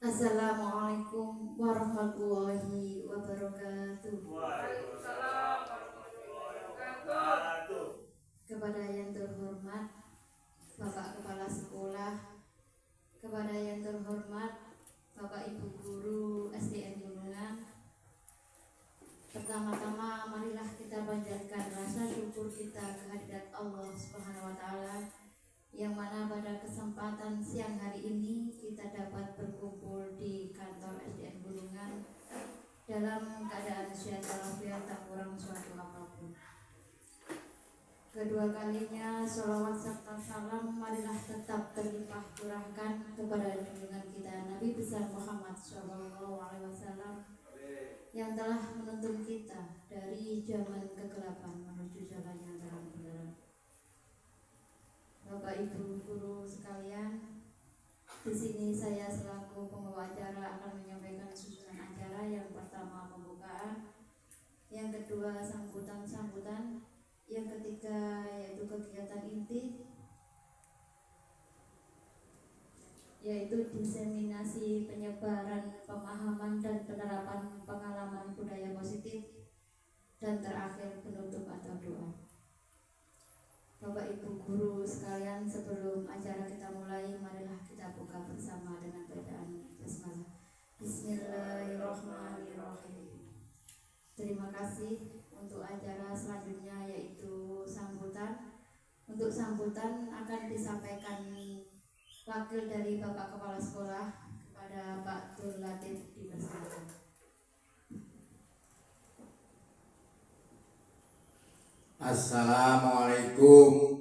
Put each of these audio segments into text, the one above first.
Assalamualaikum warahmatullahi wabarakatuh. Waalaikumsalam warahmatullahi wabarakatuh. Kepada yang terhormat Bapak Kepala Sekolah, kepada yang terhormat Bapak Ibu Guru SDN Gunungan, pertama-tama marilah kita panjatkan rasa syukur kita kehadirat Allah Subhanahu wa Ta'ala, yang mana pada kesempatan siang hari ini kita dapat berkumpul di kantor SDN Gunungan dalam keadaan sehat walafiat, tak kurang suatu apapun. Kedua kalinya sholawat serta salam marilah tetap terlimpah curahkan kepada junjungan kita Nabi besar Muhammad SAW, yang telah menuntun kita dari zaman kegelapan menuju jalan yang terang benderang. Bapak Ibu guru sekalian, di sini saya selaku pembawa acara akan menyampaikan susunan acara. Yang pertama pembukaan, yang kedua sambutan, yang ketiga yaitu kegiatan inti, yaitu diseminasi penyebaran pemahaman dan penerapan pengalaman budaya positif, dan terakhir penutup atau doa. Bapak Ibu guru sekalian, sebelum acara kita mulai, marilah kita buka bersama dengan bacaan basmalah. Bismillahirrahmanirrahim. Terima kasih. Untuk acara selanjutnya yaitu sambutan. Untuk sambutan akan disampaikan wakil dari Bapak Kepala Sekolah kepada Pak Tur Latif, dipersilakan. Assalamualaikum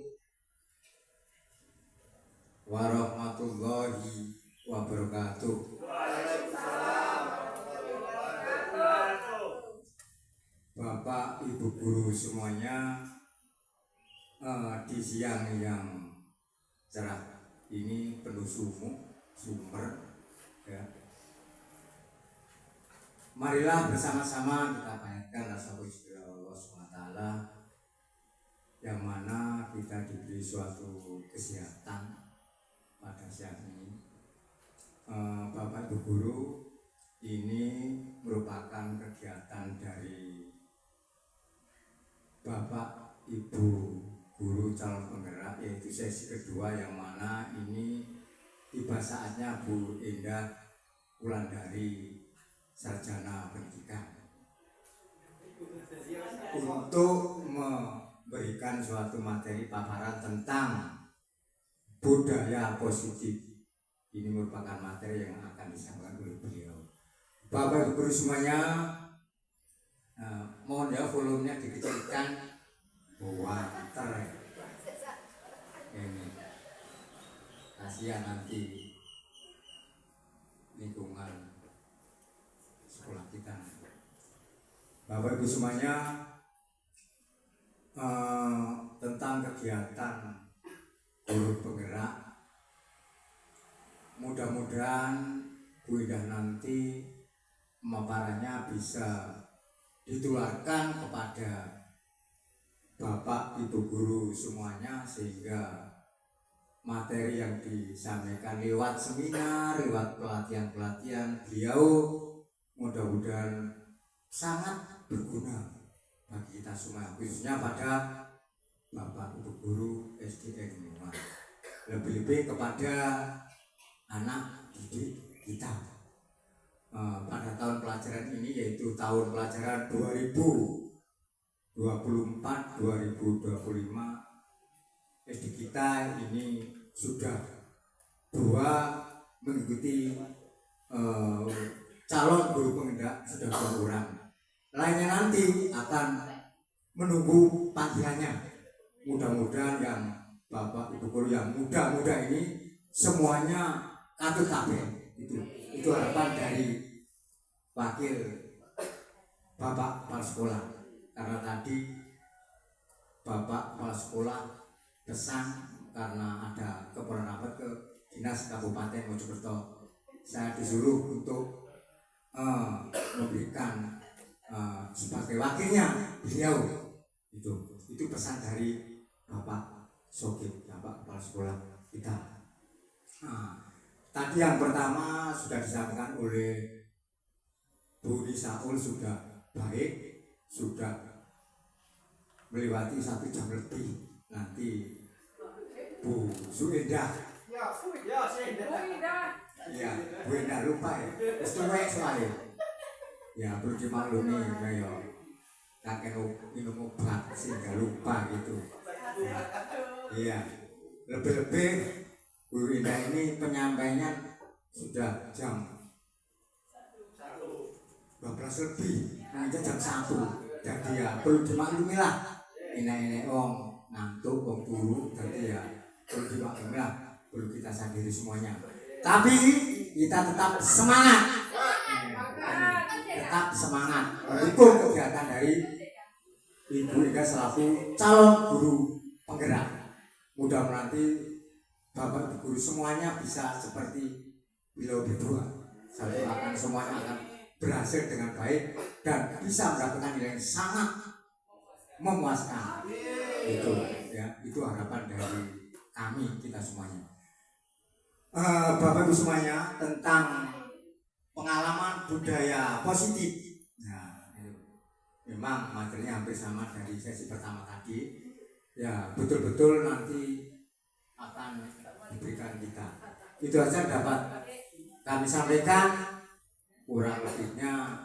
warahmatullahi wabarakatuh. Waalaikumsalam warahmatullahi wabarakatuh. Bapak Ibu guru semuanya, di siang yang cerah ini penuh sumber ya. Marilah bersama-sama kita panjatkan rasa puji Allah SWT, yang mana kita diberi suatu kesehatan pada siang ini. Bapak Ibu guru, ini merupakan kegiatan dari Bapak Ibu guru calon penggerak, yaitu sesi kedua, yang mana ini tiba saatnya Bu Indah Wulandari, sarjana pendidikan, untuk memberikan suatu materi paparan tentang budaya positif. Ini merupakan materi yang akan disampaikan oleh beliau. Bapak Ibu guru semuanya, mohon ya volumenya dikecilkan. Water ini kasihan nanti lingkungan sekolah kita. Bapak Ibu semuanya, tentang kegiatan guru penggerak, mudah-mudahan Bu Indah nanti pemaparannya bisa ditularkan kepada Bapak Ibu guru semuanya, sehingga materi yang disampaikan lewat seminar, lewat pelatihan-pelatihan beliau mudah-mudahan sangat berguna bagi kita semua, khususnya pada Bapak Ibu Guru SDN Lima, lebih-lebih kepada anak didik kita pada tahun pelajaran ini, yaitu tahun pelajaran 2024-2025. SD kita ini sudah 2 mengikuti calon guru pengendak sudah 2 orang. Lainnya nanti akan menunggu panggilannya. Mudah-mudahan yang Bapak Ibu Guru yang muda-muda ini semuanya katut kabeh. Itu harapan dari wakil Bapak Kepala Sekolah. Karena tadi Bapak Kepala Sekolah pesan karena ada keperluan rapat ke Dinas Kabupaten Mojokerto, saya disuruh untuk memberikan sebagai wakilnya beliau. Itu pesan dari Bapak Sogip, Bapak Kepala Sekolah kita. Tadi yang pertama sudah disampaikan oleh Bu Nisaul, sudah baik, sudah melewati 1 jam lebih. Nanti Bu Suindah, ya Bu Indah lupa ya, istimewa soalnya. Ya perlu dimaklumi, kayak kakek minum obat sehingga lupa gitu. Iya, lebih-lebih Bu Indah ini penyampaiannya sudah jam 12 lebih, nanti jam 1. Jadi ya perlu dimaklumi lah. Ini ngantuk, wong turu, jadi ya perlu dimaklumi lah, perlu kita sadari semuanya. Tapi kita tetap semangat, mendukung kegiatan dari Ibu Ika selaku calon guru penggerak. Mudah-mudahan nanti Bapak Ibu Guru semuanya bisa seperti beliau berdua. Semuanya akan berhasil dengan baik dan bisa mendapatkan nilai yang sangat memuaskan. Itu harapan dari kami, kita semuanya. Bapak Ibu semuanya, tentang pengalaman budaya positif. Nah, memang materinya hampir sama dari sesi pertama tadi. Ya, betul-betul nanti akan diberikan kita. Itu aja dapat kami sampaikan. Kurang lebihnya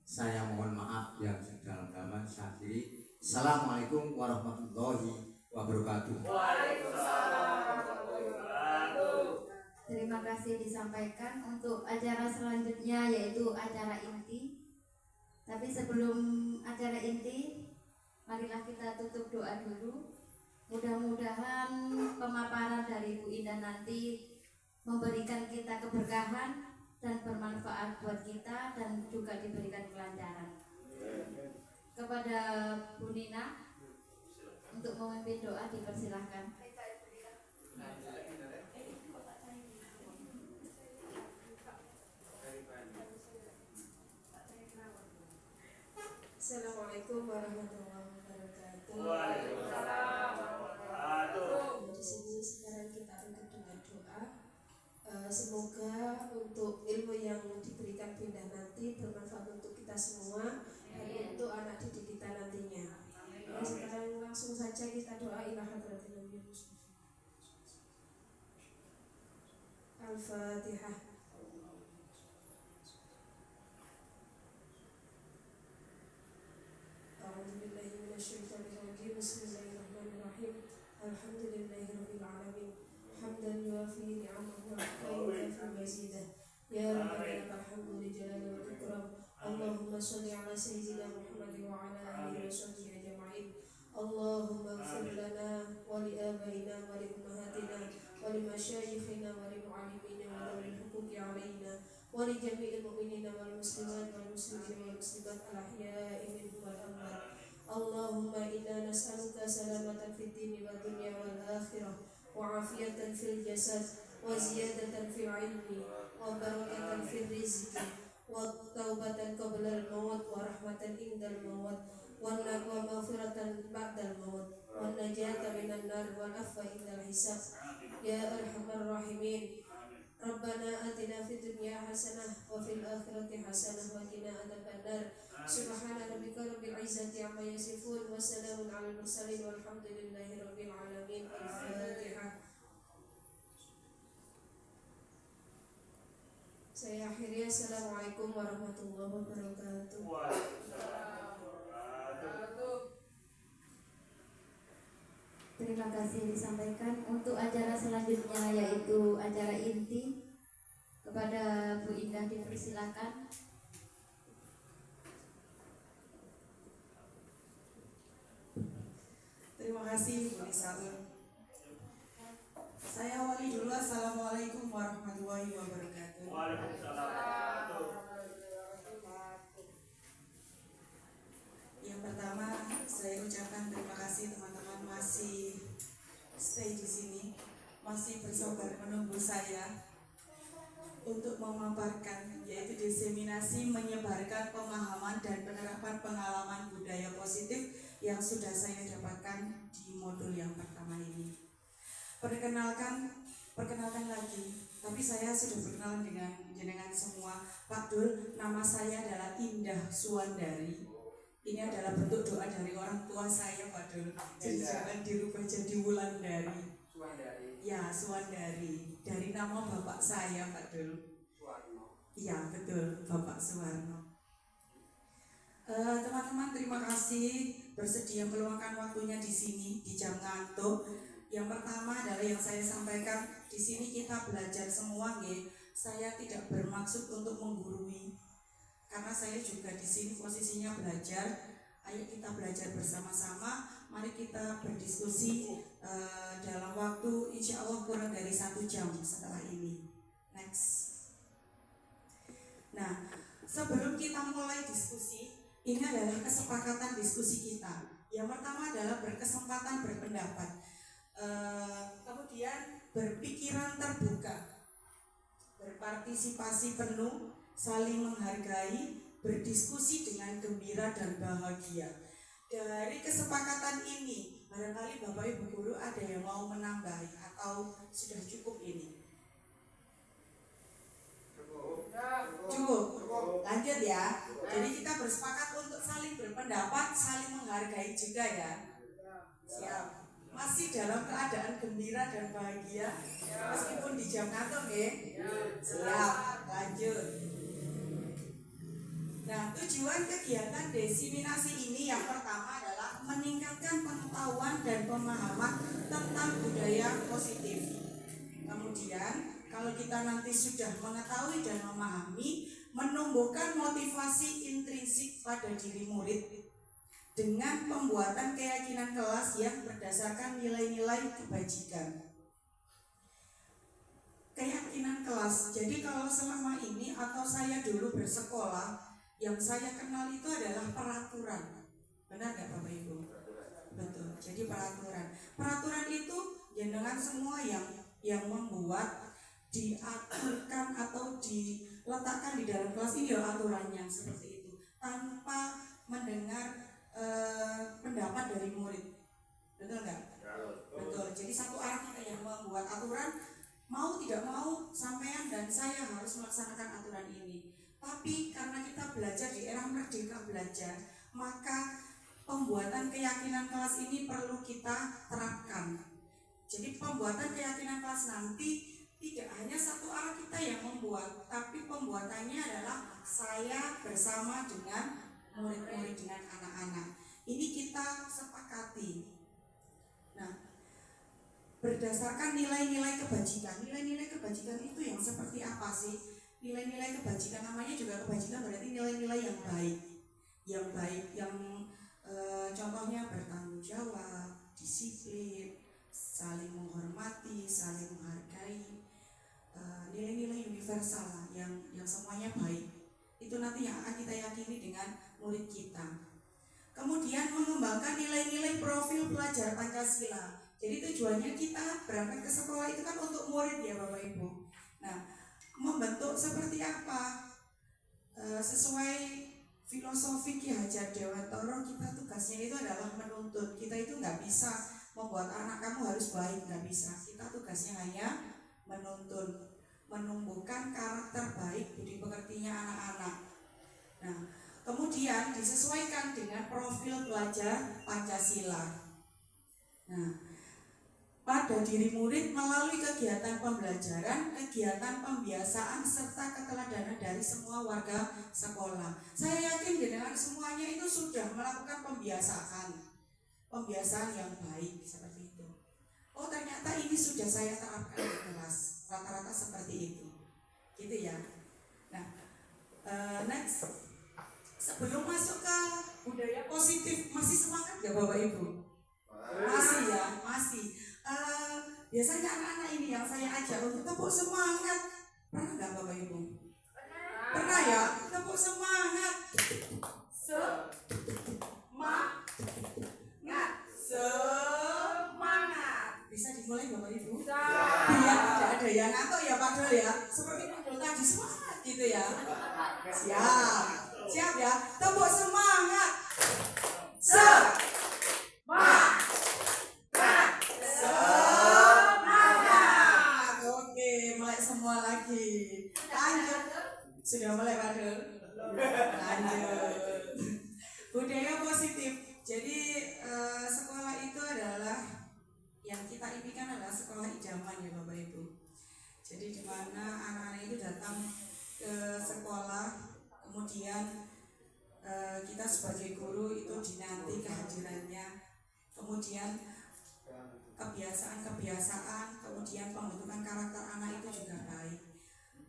saya mohon maaf yang sedalam-dalam. Saya akhiri. Assalamualaikum warahmatullahi wabarakatuh. Terima kasih disampaikan. Untuk acara selanjutnya yaitu acara inti. Tapi sebelum acara inti, marilah kita tutup doa dulu. Mudah-mudahan pemaparan dari Bu Indah nanti memberikan kita keberkahan dan bermanfaat buat kita, dan juga diberikan kelancaran. Kepada Bu Nina untuk memimpin doa dipersilahkan. Assalamualaikum warahmatullahi wabarakatuh. Waalaikumsalam warahmatullahi. Di sini sekarang kita tutup dengan doa. Semoga untuk ilmu yang diberikan Bunda nanti bermanfaat untuk kita semua dan untuk anak didik kita nantinya. Sekarang langsung saja kita doa ila hadratin Nabi Al-Fatihah. Bismillahirrahmanirrahim. Alhamdulillahirabbil alamin. Hamdan yuafi ni'amahu wa yukafi mazidah. Ya Rabbi alhamdu li jalali wal ikram. Allahumma shalli ala sayyidina Muhammad wa ala alihi wa sahbihi ajma'in. Allahumma ighfir lana wa li abaina wa li ummahatina wa li masyayikhina wa li mu'allimina wa li huquqi alaina wa li jami'il mu'minina wal muslimat wal muslimin wal muslimat al ahya'i minhum wal amwat. Allahumma inna nas'aluka salamatan fid dini wad dunya wal akhirah wa afiyatan fil jasad wa ziyadatan fil ilmi wa barakatan fil rizqi wa taubatan qabla al maut wa rahmatan indal maut wa maghfiratan ba'dal maut. والنجاة من النار والعفو عند الحساب يا أرحم الراحمين. ربنا آتنا في الدنيا حسنة وفي الآخرة حسنة وقنا عذاب النار. سبحان ربك رب العزة عما يصفون وسلام على المرسلين والحمد لله رب العالمين. الفاتحة. Saya akhiri. Assalamualaikum warahmatullahi wabarakatuh. Terima kasih disampaikan. Untuk acara selanjutnya yaitu acara inti, kepada Bu Indah dipersilakan. Terima kasih Bu Nisaun. Saya awali dulu. Assalamualaikum warahmatullahi wabarakatuh. Waalaikumsalam. Yang pertama saya ucapkan terima kasih teman-teman masih stay di sini, masih bersabar menunggu saya untuk memaparkan, yaitu diseminasi menyebarkan pemahaman dan penerapan pengalaman budaya positif yang sudah saya dapatkan di modul yang pertama ini. Perkenalkan lagi, tapi saya sudah berkenalan dengan jenengan semua. Pak Dul, nama saya adalah Indah Suwandari. Ini adalah bentuk doa dari orang tua saya, Pak Dul. Jadi jangan dirubah jadi Wulandari. Ya, Suwandari. Dari nama bapak saya, Pak Dul. Iya, betul, Bapak Suwarno. Teman-teman, terima kasih bersedia meluangkan waktunya di sini di jam ngantuk. Yang pertama adalah yang saya sampaikan, di sini kita belajar semua, nggih. Saya tidak bermaksud untuk menggurui, karena saya juga di sini posisinya belajar. Ayo kita belajar bersama-sama. Mari kita berdiskusi dalam waktu insya Allah kurang dari 1 jam setelah ini. Next. Nah, sebelum kita mulai diskusi, ini adalah kesepakatan diskusi kita. Yang pertama adalah berkesempatan berpendapat, kemudian berpikiran terbuka, berpartisipasi penuh, saling menghargai, berdiskusi dengan gembira dan bahagia. Dari kesepakatan ini, barangkali Bapak Ibu Guru ada yang mau menambahi atau sudah cukup ini? Cukup. Lanjut ya. Jadi kita bersepakat untuk saling berpendapat, saling menghargai juga ya. Siap. Masih dalam keadaan gembira dan bahagia meskipun di jam ngantuk ya. Siap. Lanjut. Nah, tujuan kegiatan diseminasi ini yang pertama adalah meningkatkan pengetahuan dan pemahaman tentang budaya positif. Kemudian kalau kita nanti sudah mengetahui dan memahami, menumbuhkan motivasi intrinsik pada diri murid dengan pembuatan keyakinan kelas yang berdasarkan nilai-nilai kebajikan. Keyakinan kelas. Jadi kalau selama ini atau saya dulu bersekolah, yang saya kenal itu adalah peraturan. Benar nggak Bapak Ibu? Betul. Jadi peraturan. Peraturan itu jenengan semua yang membuat, diaturkan atau diletakkan di dalam kelas ini ya aturannya seperti itu, tanpa mendengar pendapat dari murid. Betul nggak? Betul. Jadi satu arah kita yang membuat aturan, mau tidak mau sampean dan saya harus melaksanakan aturan ini. Tapi karena kita belajar di era merdeka belajar, maka pembuatan keyakinan kelas ini perlu kita terapkan. Jadi pembuatan keyakinan kelas nanti tidak hanya satu arah kita yang membuat, tapi pembuatannya adalah saya bersama dengan murid-murid, dengan anak-anak. Ini kita sepakati. Nah, berdasarkan nilai-nilai kebajikan. Nilai-nilai kebajikan itu yang seperti apa sih? Nilai-nilai kebajikan, namanya juga kebajikan berarti nilai-nilai yang baik. Yang baik, yang contohnya bertanggung jawab, disiplin, saling menghormati, saling menghargai, nilai-nilai universal lah, yang semuanya baik. Itu nanti yang akan kita yakini dengan murid kita. Kemudian mengembangkan nilai-nilai profil pelajar Pancasila. Jadi tujuannya kita berangkat ke sekolah itu kan untuk murid ya Bapak Ibu. Nah, membentuk seperti apa? Sesuai filosofi Ki Hajar Dewantara, kita tugasnya itu adalah menuntut. Kita itu nggak bisa membuat anak kamu harus baik, nggak bisa. Kita tugasnya hanya menuntun, menumbuhkan karakter baik, budi pekertinya anak-anak. Nah, kemudian disesuaikan dengan profil pelajar Pancasila. Nah, pada diri murid melalui kegiatan pembelajaran, kegiatan pembiasaan, serta keteladanan dari semua warga sekolah. Saya yakin dengan semuanya itu sudah melakukan pembiasaan yang baik seperti itu. Oh, ternyata ini sudah saya terapkan di kelas, rata-rata seperti itu, gitu ya. Nah, next, sebelum masuk ke budaya positif, masih semangat gak Bapak Ibu? Masih ya, masih. Biasanya anak-anak ini yang saya ajak untuk tepuk semangat, pernah nggak Bapak Ibu? Pernah ya, tepuk semangat. Semangat. Bisa dimulai Bapak Ibu? Biar tidak ada yang ngantuk ya Pak Dol ya. Seperti Pak Dol tadi semangat gitu ya. Siap ya. Tepuk semangat. Semua lagi. Lanjut. Sudah mulai Pak Dul? Lanjut. Budaya positif. Jadi sekolah itu adalah yang kita impikan adalah sekolah idaman ya Bapak Ibu. Jadi di mana anak-anak itu datang ke sekolah, kemudian kita sebagai guru itu dinanti kehadirannya, kemudian kebiasaan, kemudian pembentukan karakter anak itu juga baik.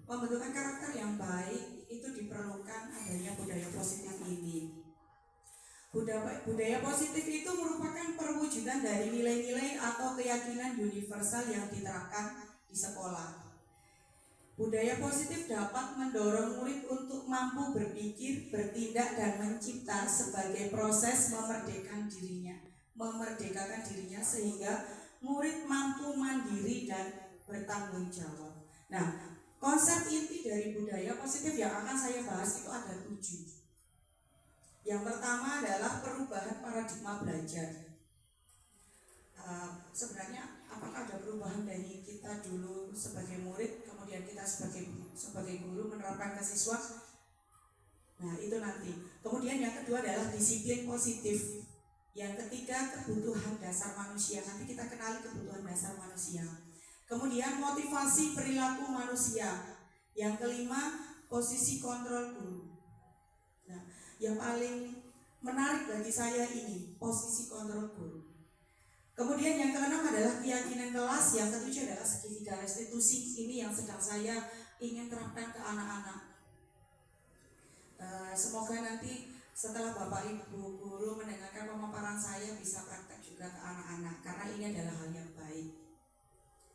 Pembentukan karakter yang baik itu diperlukan adanya budaya positif ini. Budaya positif itu merupakan perwujudan dari nilai-nilai atau keyakinan universal yang diterapkan di sekolah. Budaya positif dapat mendorong murid untuk mampu berpikir, bertindak, dan mencipta sebagai proses memerdekakan dirinya sehingga murid mampu mandiri dan bertanggung jawab. Nah, konsep inti dari budaya positif yang akan saya bahas itu ada 7. Yang pertama adalah perubahan paradigma belajar. Sebenarnya apakah ada perubahan dari kita dulu sebagai murid, kemudian kita sebagai guru menerapkan ke siswa? Nah, itu nanti. Kemudian yang kedua adalah disiplin positif. Yang ketiga, kebutuhan dasar manusia. Nanti kita kenali kebutuhan dasar manusia. Kemudian motivasi perilaku manusia. Yang kelima, posisi kontrol guru. Nah, yang paling menarik bagi saya ini, posisi kontrol guru. Kemudian yang keenam adalah keyakinan kelas. Yang ketujuh adalah segitiga restitusi. Ini yang sedang saya ingin terapkan ke anak-anak. Semoga nanti setelah Bapak Ibu guru mendengarkan pemaparan saya bisa praktek juga ke anak-anak, karena ini adalah hal yang baik.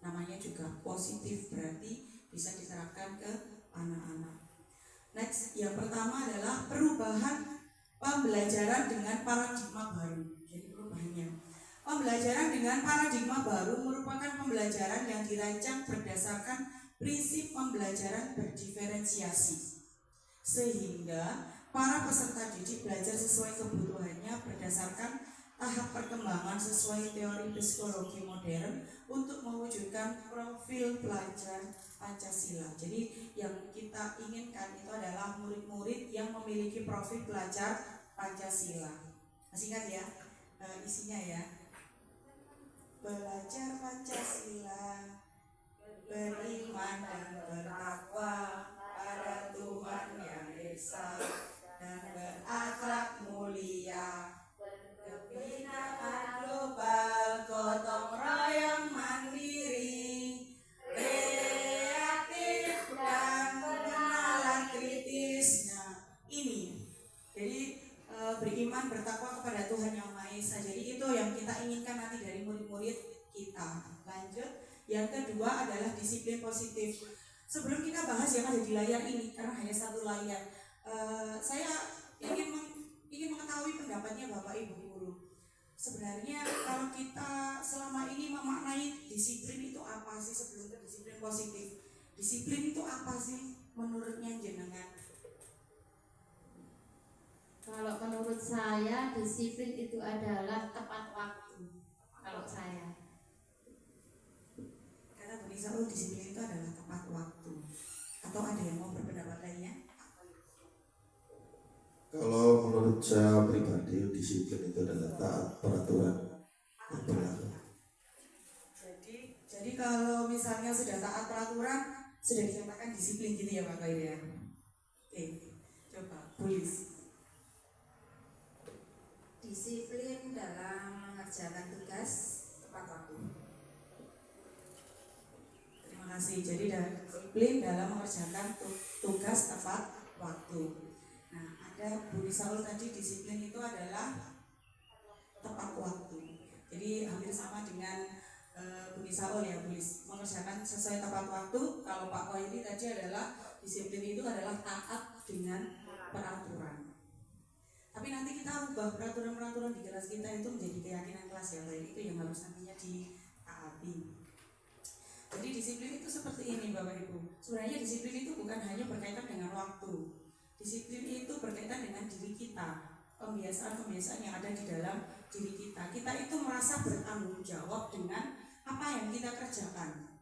Namanya juga positif, berarti bisa diterapkan ke anak-anak. Next, yang pertama adalah perubahan pembelajaran dengan paradigma baru. Jadi perubahannya, pembelajaran dengan paradigma baru merupakan pembelajaran yang dirancang berdasarkan prinsip pembelajaran berdiferensiasi, sehingga para peserta didik belajar sesuai kebutuhannya berdasarkan tahap perkembangan sesuai teori psikologi modern untuk mewujudkan profil pelajar Pancasila. Jadi yang kita inginkan itu adalah murid-murid yang memiliki profil pelajar Pancasila. Masih ingat ya isinya ya? Belajar Pancasila, beriman dan bertakwa pada Tuhan yang Esa, dan berakhlak mulia, kebinaan global, gotong royong mandiri, kreatif dan bernalar kritis. Nah, ini jadi beriman bertakwa kepada Tuhan yang Maha Esa. Jadi itu yang kita inginkan nanti dari murid-murid kita. Lanjut, yang kedua adalah disiplin positif. Sebelum kita bahas yang ada di layar ini, karena hanya satu layar, saya ingin mengetahui pendapatnya Bapak Ibu guru. Sebenarnya kalau kita selama ini memaknai disiplin itu apa sih sebelum ke disiplin positif? Disiplin itu apa sih menurutnya jenengan? Kalau menurut saya disiplin itu adalah tepat waktu. Kalau saya. Kata Bu Nisa, disiplin itu adalah tepat waktu. Atau ada yang mau berpendapat lainnya? Kalau menurut saya pribadi, disiplin itu adalah taat peraturan yang berlaku. Jadi kalau misalnya sudah taat peraturan, sudah dikatakan disiplin gitu ya Pak Khair ya. Oke, coba tulis. Disiplin dalam mengerjakan tugas tepat waktu. Terima kasih. Jadi disiplin dalam mengerjakan tugas tepat waktu. Nah, ada Bu Nisaul tadi, disiplin itu adalah tepat waktu. Jadi hampir sama dengan Bu Nisaul ya, mengerjakan sesuai tepat waktu. Kalau Pak Koi ini tadi adalah disiplin itu adalah taat dengan peraturan. Tapi nanti kita ubah peraturan-peraturan di kelas kita itu menjadi keyakinan kelas yang lain, itu yang harus nantinya ditaati. Jadi disiplin itu seperti ini Bapak Ibu. Sebenarnya disiplin itu bukan hanya berkaitan dengan waktu. Disiplin itu berkaitan dengan diri kita, kebiasaan-kebiasaan yang ada di dalam diri kita. Kita itu merasa bertanggung jawab dengan apa yang kita kerjakan.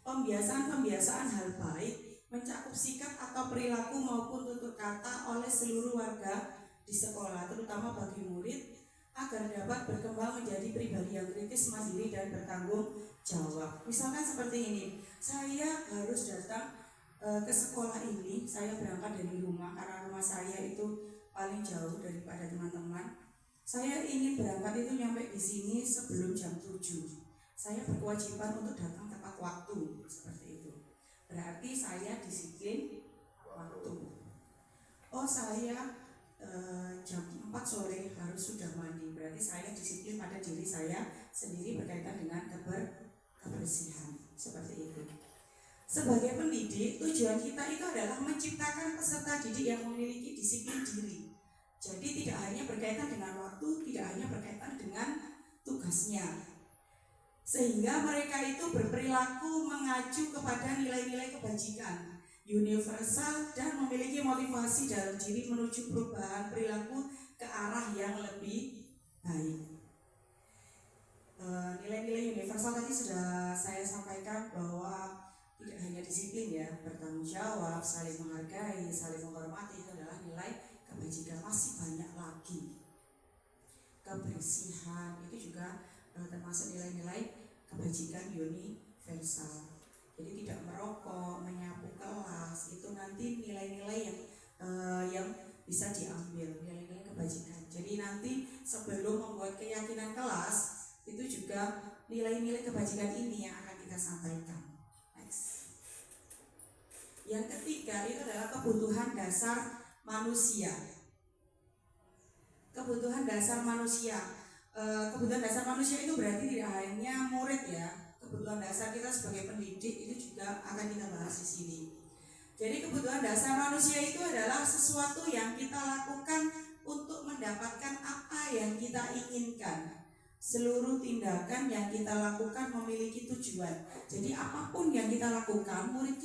Pembiasaan-pembiasaan hal baik mencakup sikap atau perilaku maupun tutur kata oleh seluruh warga di sekolah, terutama bagi murid, agar dapat berkembang menjadi pribadi yang kritis, mandiri, dan bertanggung jawab. Misalkan seperti ini, saya harus datang ke sekolah ini, saya berangkat dari rumah karena rumah saya itu paling jauh daripada teman-teman. Saya ingin berangkat itu nyampe di sini sebelum jam 7. Saya berkewajiban untuk datang tepat waktu, seperti itu. Berarti saya disiplin waktu. Oh, saya jam 4 sore harus sudah mandi. Berarti saya disiplin pada diri saya sendiri berkaitan dengan kebersihan, seperti itu. Sebagai pendidik, tujuan kita itu adalah menciptakan peserta didik yang memiliki disiplin diri. Jadi tidak hanya berkaitan dengan waktu, tidak hanya berkaitan dengan tugasnya. Sehingga mereka itu berperilaku mengacu kepada nilai-nilai kebajikan, universal, dan memiliki motivasi dalam diri menuju perubahan perilaku ke arah yang lebih baik. Nilai-nilai universal tadi sudah saya sampaikan bahwa tidak hanya disiplin ya, bertanggung jawab, saling menghargai, saling menghormati, itu adalah nilai kebajikan. Masih banyak lagi. Kebersihan itu juga termasuk nilai-nilai kebajikan universal. Jadi tidak merokok, menyapu kelas, itu nanti nilai-nilai yang bisa diambil, nilai-nilai kebajikan. Jadi nanti sebelum membuat keyakinan kelas, itu juga nilai-nilai kebajikan ini yang akan kita sampaikan. Next. Yang ketiga itu adalah kebutuhan dasar manusia. Kebutuhan dasar manusia. Kebutuhan dasar manusia itu berarti tidak hanya murid ya. Kebutuhan dasar kita sebagai pendidik itu juga akan kita bahas di sini. Jadi kebutuhan dasar manusia itu adalah sesuatu yang kita lakukan untuk mendapatkan apa yang kita inginkan. Seluruh tindakan yang kita lakukan memiliki tujuan. Jadi apapun yang kita lakukan, murid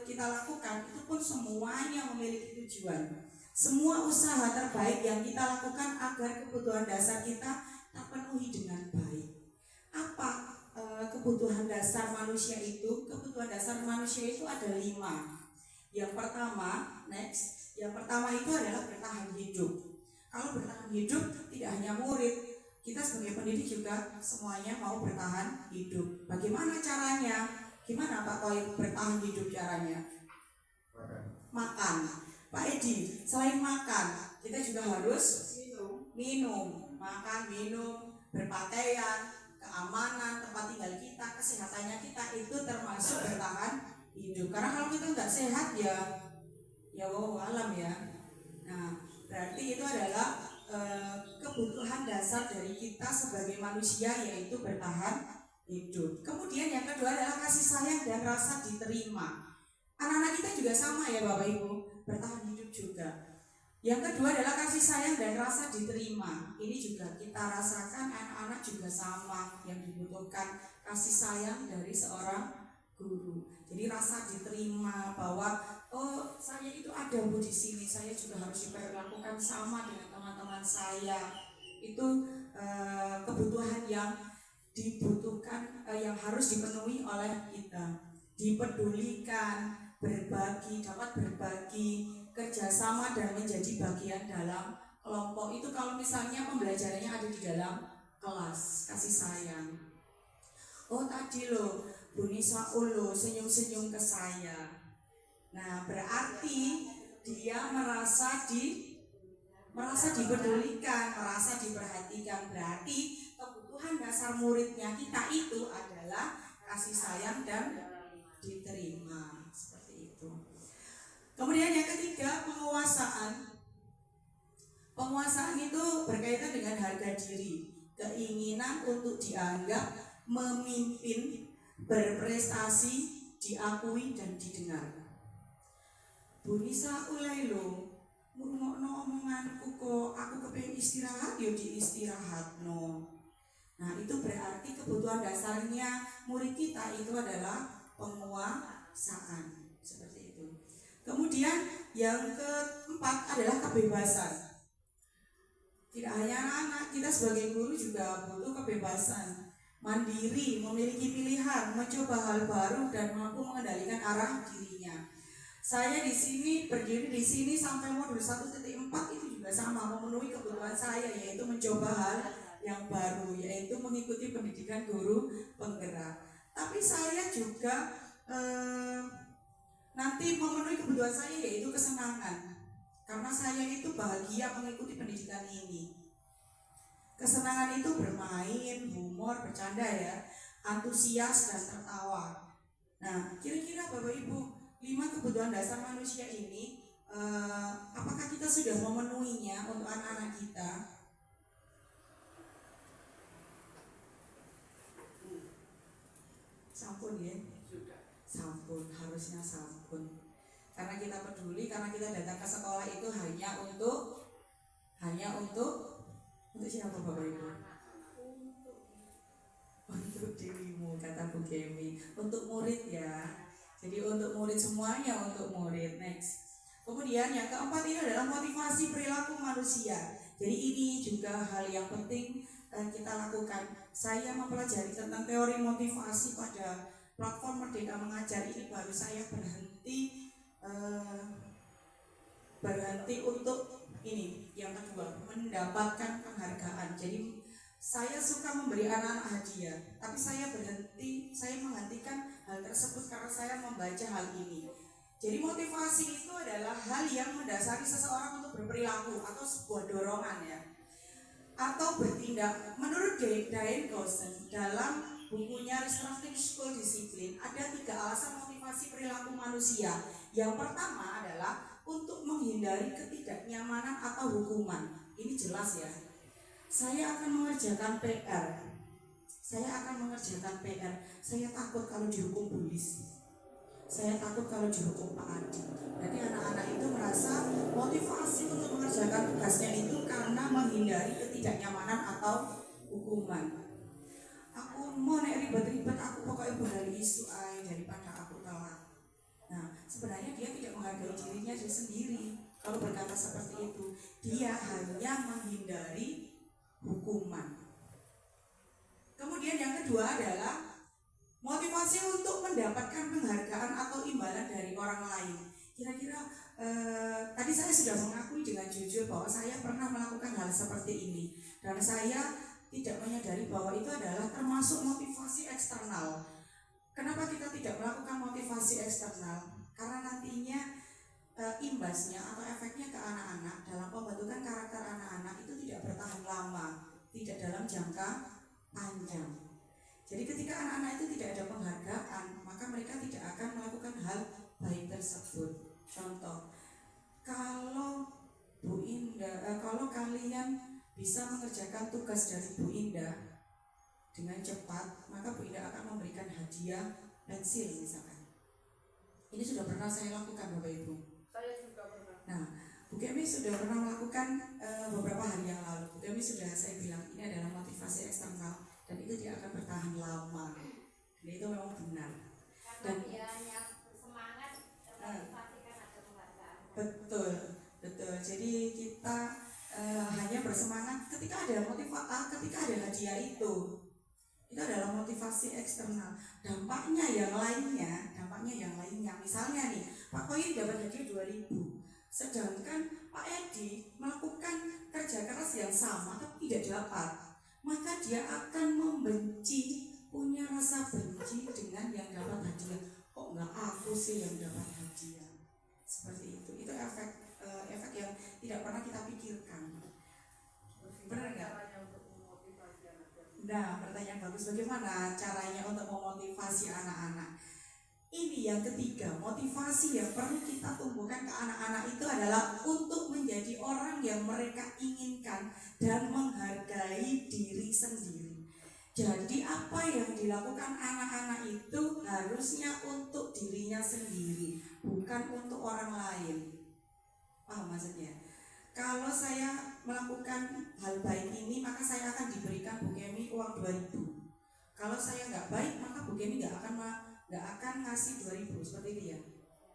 kita lakukan itu pun semuanya memiliki tujuan. Semua usaha terbaik yang kita lakukan agar kebutuhan dasar kita terpenuhi dengan baik. Apa kebutuhan dasar manusia itu? Kebutuhan dasar manusia itu ada 5. Yang pertama, yang pertama itu adalah bertahan hidup. Kalau bertahan hidup tidak hanya murid, kita sebagai pendidik juga semuanya mau bertahan hidup. Bagaimana caranya? Gimana Pak Koi bertahan hidup caranya? Makan. Pak Edi, selain makan, kita juga harus minum, makan, minum, berpakaian, keamanan, tempat tinggal kita, kesehatannya kita itu termasuk bertahan hidup. Karena kalau kita nggak sehat ya alam ya. Nah, berarti itu adalah kebutuhan dasar dari kita sebagai manusia, yaitu bertahan hidup. Kemudian yang kedua adalah kasih sayang dan rasa diterima. Anak-anak kita juga sama ya Bapak Ibu, bertahan hidup juga. Yang kedua adalah kasih sayang dan rasa diterima. Ini juga kita rasakan, anak-anak juga sama yang dibutuhkan kasih sayang dari seorang guru. Jadi rasa diterima bahwa oh saya itu ada Bu di sini, saya juga harus diperlakukan sama dengan teman-teman saya. Itu kebutuhan yang dibutuhkan, yang harus dipenuhi oleh kita. Dipedulikan, berbagi, dapat berbagi, kerjasama dan menjadi bagian dalam kelompok. Itu kalau misalnya pembelajarannya ada di dalam kelas, kasih sayang. Oh tadi loh Bu Nisa Ulu senyum-senyum ke saya. Nah berarti dia merasa dipedulikan, merasa diperhatikan. Berarti kebutuhan dasar muridnya kita itu adalah kasih sayang dan diterima, seperti itu. Kemudian yang ketiga, penguasaan. Penguasaan itu berkaitan dengan harga diri, keinginan untuk dianggap, memimpin, berprestasi, diakui dan didengar. Bu Nisa Ulailo ngurungokno omonganku kok, aku kepengen istirahat yo diistirahatno. Nah itu berarti kebutuhan dasarnya murid kita itu adalah penguasaan, seperti itu. Kemudian yang keempat adalah kebebasan. Tidak hanya anak-anak, kita sebagai guru juga butuh kebebasan, mandiri, memiliki pilihan, mencoba hal baru dan mampu mengendalikan arah dirinya. Saya di sini berdiri di sini sampai modul 1.4 itu juga sama, memenuhi kebutuhan saya, yaitu mencoba hal yang baru, yaitu mengikuti pendidikan guru penggerak. Tapi saya juga nanti memenuhi kebutuhan saya, yaitu kesenangan. Karena saya itu bahagia mengikuti pendidikan ini. Kesenangan itu bermain, humor, bercanda ya, antusias dan tertawa. Nah, kira-kira Bapak Ibu, 5 kebutuhan dasar manusia ini, apakah kita sudah memenuhinya untuk anak-anak kita? Sampun ya? Sampun, harusnya sampun. Karena kita peduli, karena kita datang ke sekolah itu hanya untuk siapa Bapak Ibu? Untuk dirimu, kata Bu Kemi. Untuk murid ya. Jadi untuk murid semuanya, untuk murid. Next. Kemudian yang keempat ini adalah motivasi perilaku manusia. Jadi ini juga hal yang penting kita lakukan. Saya mempelajari tentang teori motivasi pada platform Merdeka Mengajar ini, baru saya berhenti untuk ini yang kedua, mendapatkan penghargaan. Jadi saya suka memberi anak-anak hadiah, tapi saya menghentikan hal tersebut karena saya membaca hal ini. Jadi motivasi itu adalah hal yang mendasari seseorang untuk berperilaku atau sebuah dorongan ya, atau bertindak. Menurut Diane Goshen dalam bukunya Restrictive School Discipline ada 3 alasan motivasi perilaku manusia. Yang pertama adalah untuk menghindari ketidaknyamanan atau hukuman. Ini jelas ya. Saya akan mengerjakan PR. Saya takut kalau dihukum polis. Saya takut kalau dihukum Pak Adi. Jadi anak-anak itu merasa motivasi untuk mengerjakan tugasnya itu karena menghindari ketidaknyamanan atau hukuman. Aku mau ribet-ribet, aku pokoknya berlari isu daripada aku telat. Nah, sebenarnya dia tidak menghargai dirinya sendiri. Kalau berkata seperti itu, dia hanya menghindari hukuman. Kemudian yang kedua adalah motivasi untuk mendapatkan penghargaan atau imbalan dari orang lain. Kira-kira tadi saya sudah mengakui dengan jujur bahwa saya pernah melakukan hal seperti ini, dan saya tidak menyadari bahwa itu adalah termasuk motivasi eksternal. Kenapa kita tidak melakukan motivasi eksternal? Karena nantinya imbasnya atau efeknya ke anak-anak dalam pembentukan karakter anak-anak itu tidak bertahan lama, tidak dalam jangka panjang. Jadi ketika anak-anak itu tidak ada penghargaan, maka mereka tidak akan melakukan hal baik tersebut. Contoh, kalau Bu Indah, kalau kalian bisa mengerjakan tugas dari Bu Indah dengan cepat, maka Bu Indah akan memberikan hadiah pensil misalkan. Ini sudah pernah saya lakukan Bapak Ibu. Saya juga pernah. Nah, Bu Kemi sudah pernah melakukan beberapa hari yang lalu. Bu Kemi sudah saya bilang ini adalah motivasi eksternal dan itu tidak akan bertahan lama. Dan itu memang benar. Dan ketika ada hadiah itu adalah motivasi eksternal. Dampaknya yang lainnya, misalnya nih, Pak Koi dapat hadiah 2.000, sedangkan Pak Edi melakukan kerja keras yang sama tapi tidak dapat, maka dia akan membenci, punya rasa benci dengan yang dapat hadiah. Kok nggak aku sih yang dapat hadiah? Seperti itu efek yang tidak pernah kita pikirkan. Benar nggak? Nah, pertanyaan bagus, bagaimana caranya untuk memotivasi anak-anak? Ini yang ketiga, motivasi yang perlu kita tumbuhkan ke anak-anak itu adalah untuk menjadi orang yang mereka inginkan dan menghargai diri sendiri. Jadi apa yang dilakukan anak-anak itu harusnya untuk dirinya sendiri, bukan untuk orang lain. Paham maksudnya? Kalau saya melakukan hal baik ini, maka saya akan diberikan Bu Kemi uang 2.000. Kalau saya nggak baik, maka Bu Kemi nggak akan ngasih 2.000, seperti itu ya.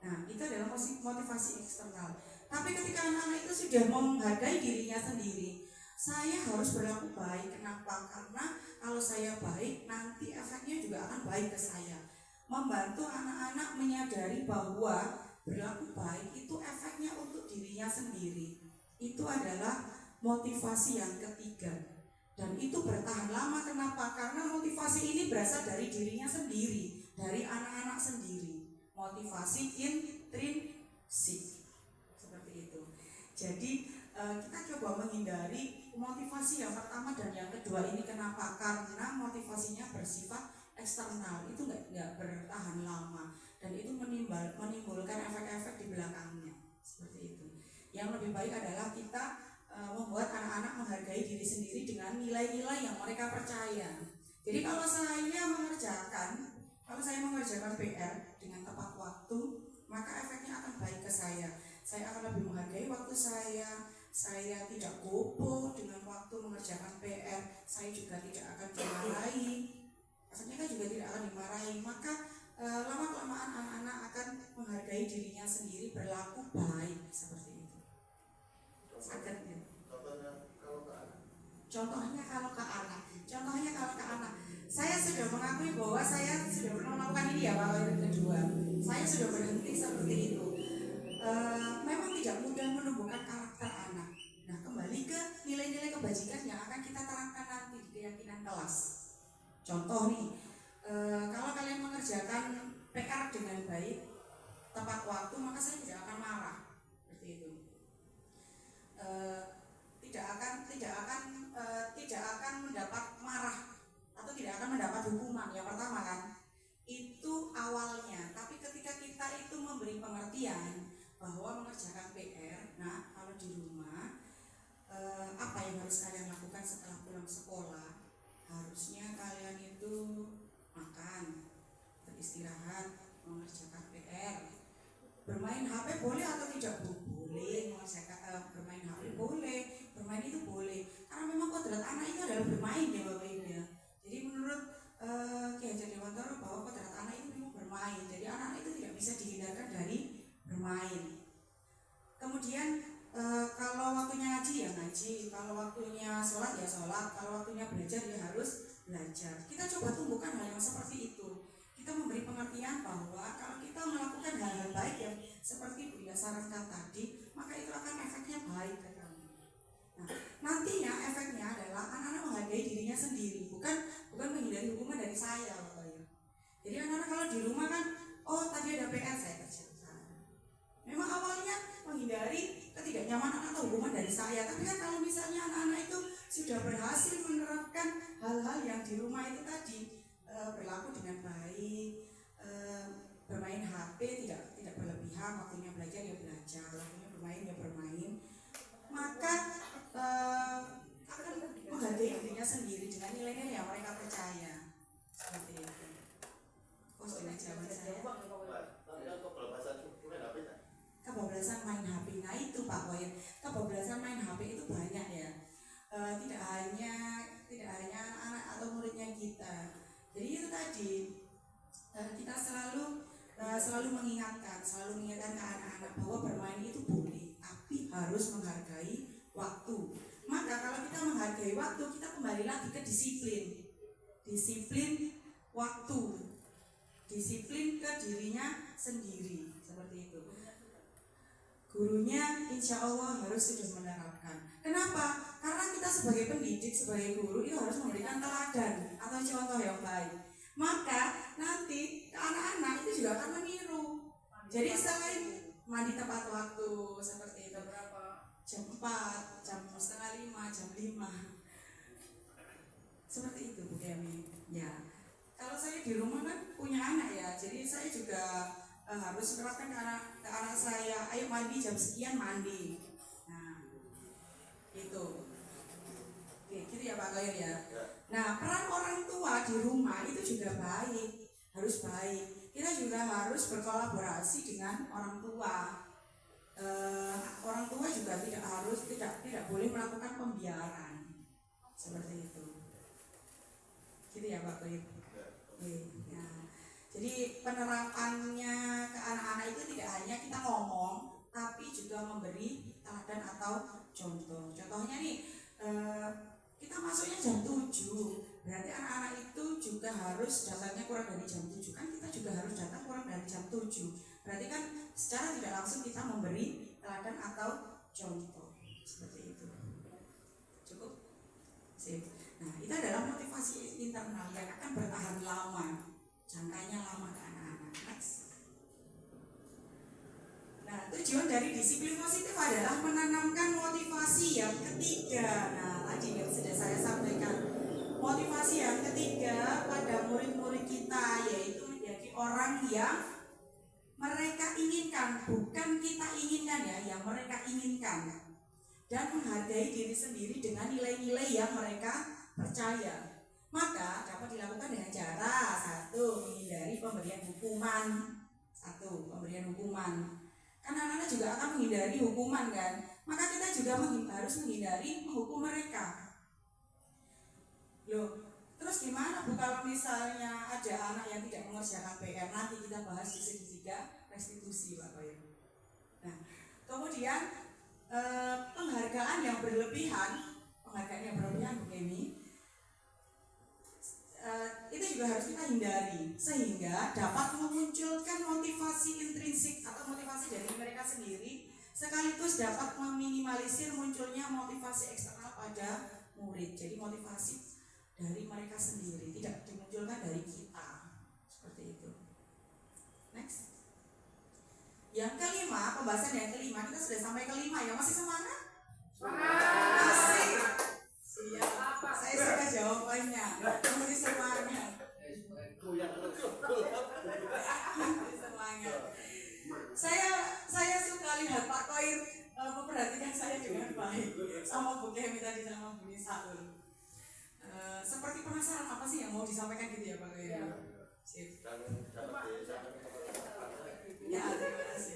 Nah, itu adalah motivasi eksternal. Tapi ketika anak-anak itu sudah menghargai dirinya sendiri, saya harus berlaku baik. Kenapa? Karena kalau saya baik, nanti efeknya juga akan baik ke saya. Membantu anak-anak menyadari bahwa berlaku baik itu efeknya untuk dirinya sendiri. Itu adalah motivasi yang ketiga, dan itu bertahan lama. Kenapa? Karena motivasi ini berasal dari dirinya sendiri, dari anak-anak sendiri. Motivasi intrinsik, seperti itu. Jadi kita coba menghindari motivasi yang pertama dan yang kedua ini. Kenapa? Karena motivasinya bersifat eksternal, itu nggak bertahan lama, dan itu menimbulkan efek-efek di belakangnya, seperti itu. Yang lebih baik adalah kita membuat anak-anak menghargai diri sendiri dengan nilai-nilai yang mereka percaya. Jadi kalau saya mengerjakan PR dengan tepat waktu, maka efeknya akan baik ke saya. Saya akan lebih menghargai waktu saya tidak gopoh dengan waktu mengerjakan PR, saya juga tidak akan dimarahi. Maksudnya kan juga tidak akan dimarahi, maka lama-kelamaan anak-anak akan menghargai dirinya sendiri, berlaku baik, seperti itu. Sakitnya. Contohnya kalau ke anak, saya sudah mengakui bahwa saya sudah pernah melakukan ini ya, Pak. Yang kedua, saya sudah berhenti seperti itu. Memang tidak mudah menumbuhkan karakter anak. Nah, kembali ke nilai-nilai kebajikan yang akan kita terangkan nanti di keyakinan kelas. Contoh nih, kalau kalian mengerjakan PR dengan baik, tepat waktu, maka saya tidak akan marah, seperti itu. Tidak akan mendapat marah atau tidak akan mendapat hukuman. Yang pertama kan, itu awalnya. Tapi ketika kita itu memberi pengertian bahwa mengerjakan PR, nah kalau di rumah apa yang harus kalian lakukan setelah pulang sekolah? Harusnya kalian itu makan, beristirahat, mengerjakan PR. Bermain HP boleh atau tidak? Boleh. Bermain HP boleh, bermain itu boleh. Karena memang kodrat anak itu adalah bermain ya Bapak Ibu ya. Jadi menurut Ki Hajar Dewantara bahwa kodrat anak itu memang bermain. Jadi anak-anak itu tidak bisa dihindarkan dari bermain. Kemudian kalau waktunya ngaji ya ngaji, kalau waktunya sholat ya sholat, kalau waktunya belajar ya harus belajar. Kita coba tumbuhkan hal yang seperti itu. Kita memberi pengertian bahwa kalau kita melakukan hal-hal baik yang seperti Bunda sarankan tadi, maka itu akan efeknya baik ke kamu. Nah, nantinya efeknya adalah anak-anak menghargai dirinya sendiri, bukan menghindari hukuman dari saya, Bapak ya. Jadi anak-anak kalau di rumah kan, oh tadi ada PR saya kerjakan. Memang awalnya menghindari ketidaknyamanan atau hukuman dari saya, tapi kan kalau misalnya anak-anak itu sudah berhasil menerapkan hal-hal yang di rumah itu tadi, berlaku dengan baik, bermain HP tidak berlebihan, waktunya belajar ya belajar, waktunya bermain ya bermain, maka akan menghargai dirinya sendiri dengan nilai-nilai yang mereka percaya, seperti itu. Oh sudah jawaban saya. Kebablasan main HP, nah itu Pak Wayan, kebablasan main HP itu banyak ya. Tidak hanya anak-anak atau muridnya kita. Jadi itu tadi kita selalu mengingatkan ke anak-anak bahwa bermain itu boleh, tapi harus menghargai waktu. Maka kalau kita menghargai waktu, kita kembali lagi ke disiplin. Disiplin waktu, disiplin ke dirinya sendiri, seperti itu. Gurunya insya Allah harus sudah menerapkan. Kenapa? Karena kita sebagai pendidik, sebagai guru itu harus memberikan teladan atau contoh yang baik. Maka nanti anak-anak itu juga akan meniru. Jadi selain mandi tepat waktu seperti itu, jam 4, jam setengah 5, jam 5, seperti itu Bu Kemi. Ya, kalau saya di rumah kan punya anak ya, jadi saya juga harus menerapkan ke anak saya, ayo mandi jam sekian mandi. Nah, itu. Oke, gitu ya Pak Koir ya. Nah, peran orang tua di rumah itu juga baik, harus baik. Kita juga harus berkolaborasi dengan orang tua. Orang tua juga tidak boleh melakukan pembiaran seperti itu. Gitu ya Pak Koir. Ya. Jadi penerapannya ke anak-anak itu tidak hanya kita ngomong, tapi juga memberi teladan atau contoh. Contohnya nih, kita masuknya jam 7, berarti anak-anak itu juga harus datangnya kurang dari jam 7. Kan kita juga harus datang kurang dari jam 7. Berarti kan secara tidak langsung kita memberi teladan atau contoh. Seperti itu. Cukup? Sip. Nah, itu adalah motivasi internal yang akan bertahan lama. Jangkanya lama ke anak-anak. Next. Nah, tujuan dari disiplin positif adalah menanamkan motivasi yang ketiga. Nah, tadi yang sudah saya sampaikan, motivasi yang ketiga pada murid-murid kita yaitu menjadi orang yang mereka inginkan, bukan kita inginkan ya, yang mereka inginkan, dan menghargai diri sendiri dengan nilai-nilai yang mereka percaya. Maka dapat dilakukan dengan cara satu, menghindari pemberian hukuman. Satu, pemberian hukuman. Kan anak-anak juga akan menghindari hukuman kan. Maka kita juga harus menghindari menghukum mereka. Loh, terus gimana Bu kalau misalnya ada anak yang tidak mengerjakan PR? Nanti kita bahas di segitiga restitusi Pak Koir. Nah, kemudian penghargaan yang berlebihan Bu Kemi, itu juga harus kita hindari sehingga dapat memunculkan motivasi intrinsik atau motivasi dari mereka sendiri, sekaligus dapat meminimalisir munculnya motivasi eksternal pada murid. Jadi motivasi dari mereka sendiri, tidak dimunculkan dari kita. Seperti itu. Next. Yang kelima, pembahasan yang kelima, kita sudah sampai kelima ya, masih semangat? Masih. Siap. Saya suka jawabannya. Masih semangat. Masih semangat. Saya suka lihat Pak Koir memperhatikan saya dengan baik, sama Bu Kemi tadi sama Bu Nisaul. Seperti penasaran apa sih yang mau disampaikan gitu ya Pak Koir? Sip. Ya, terima kasih.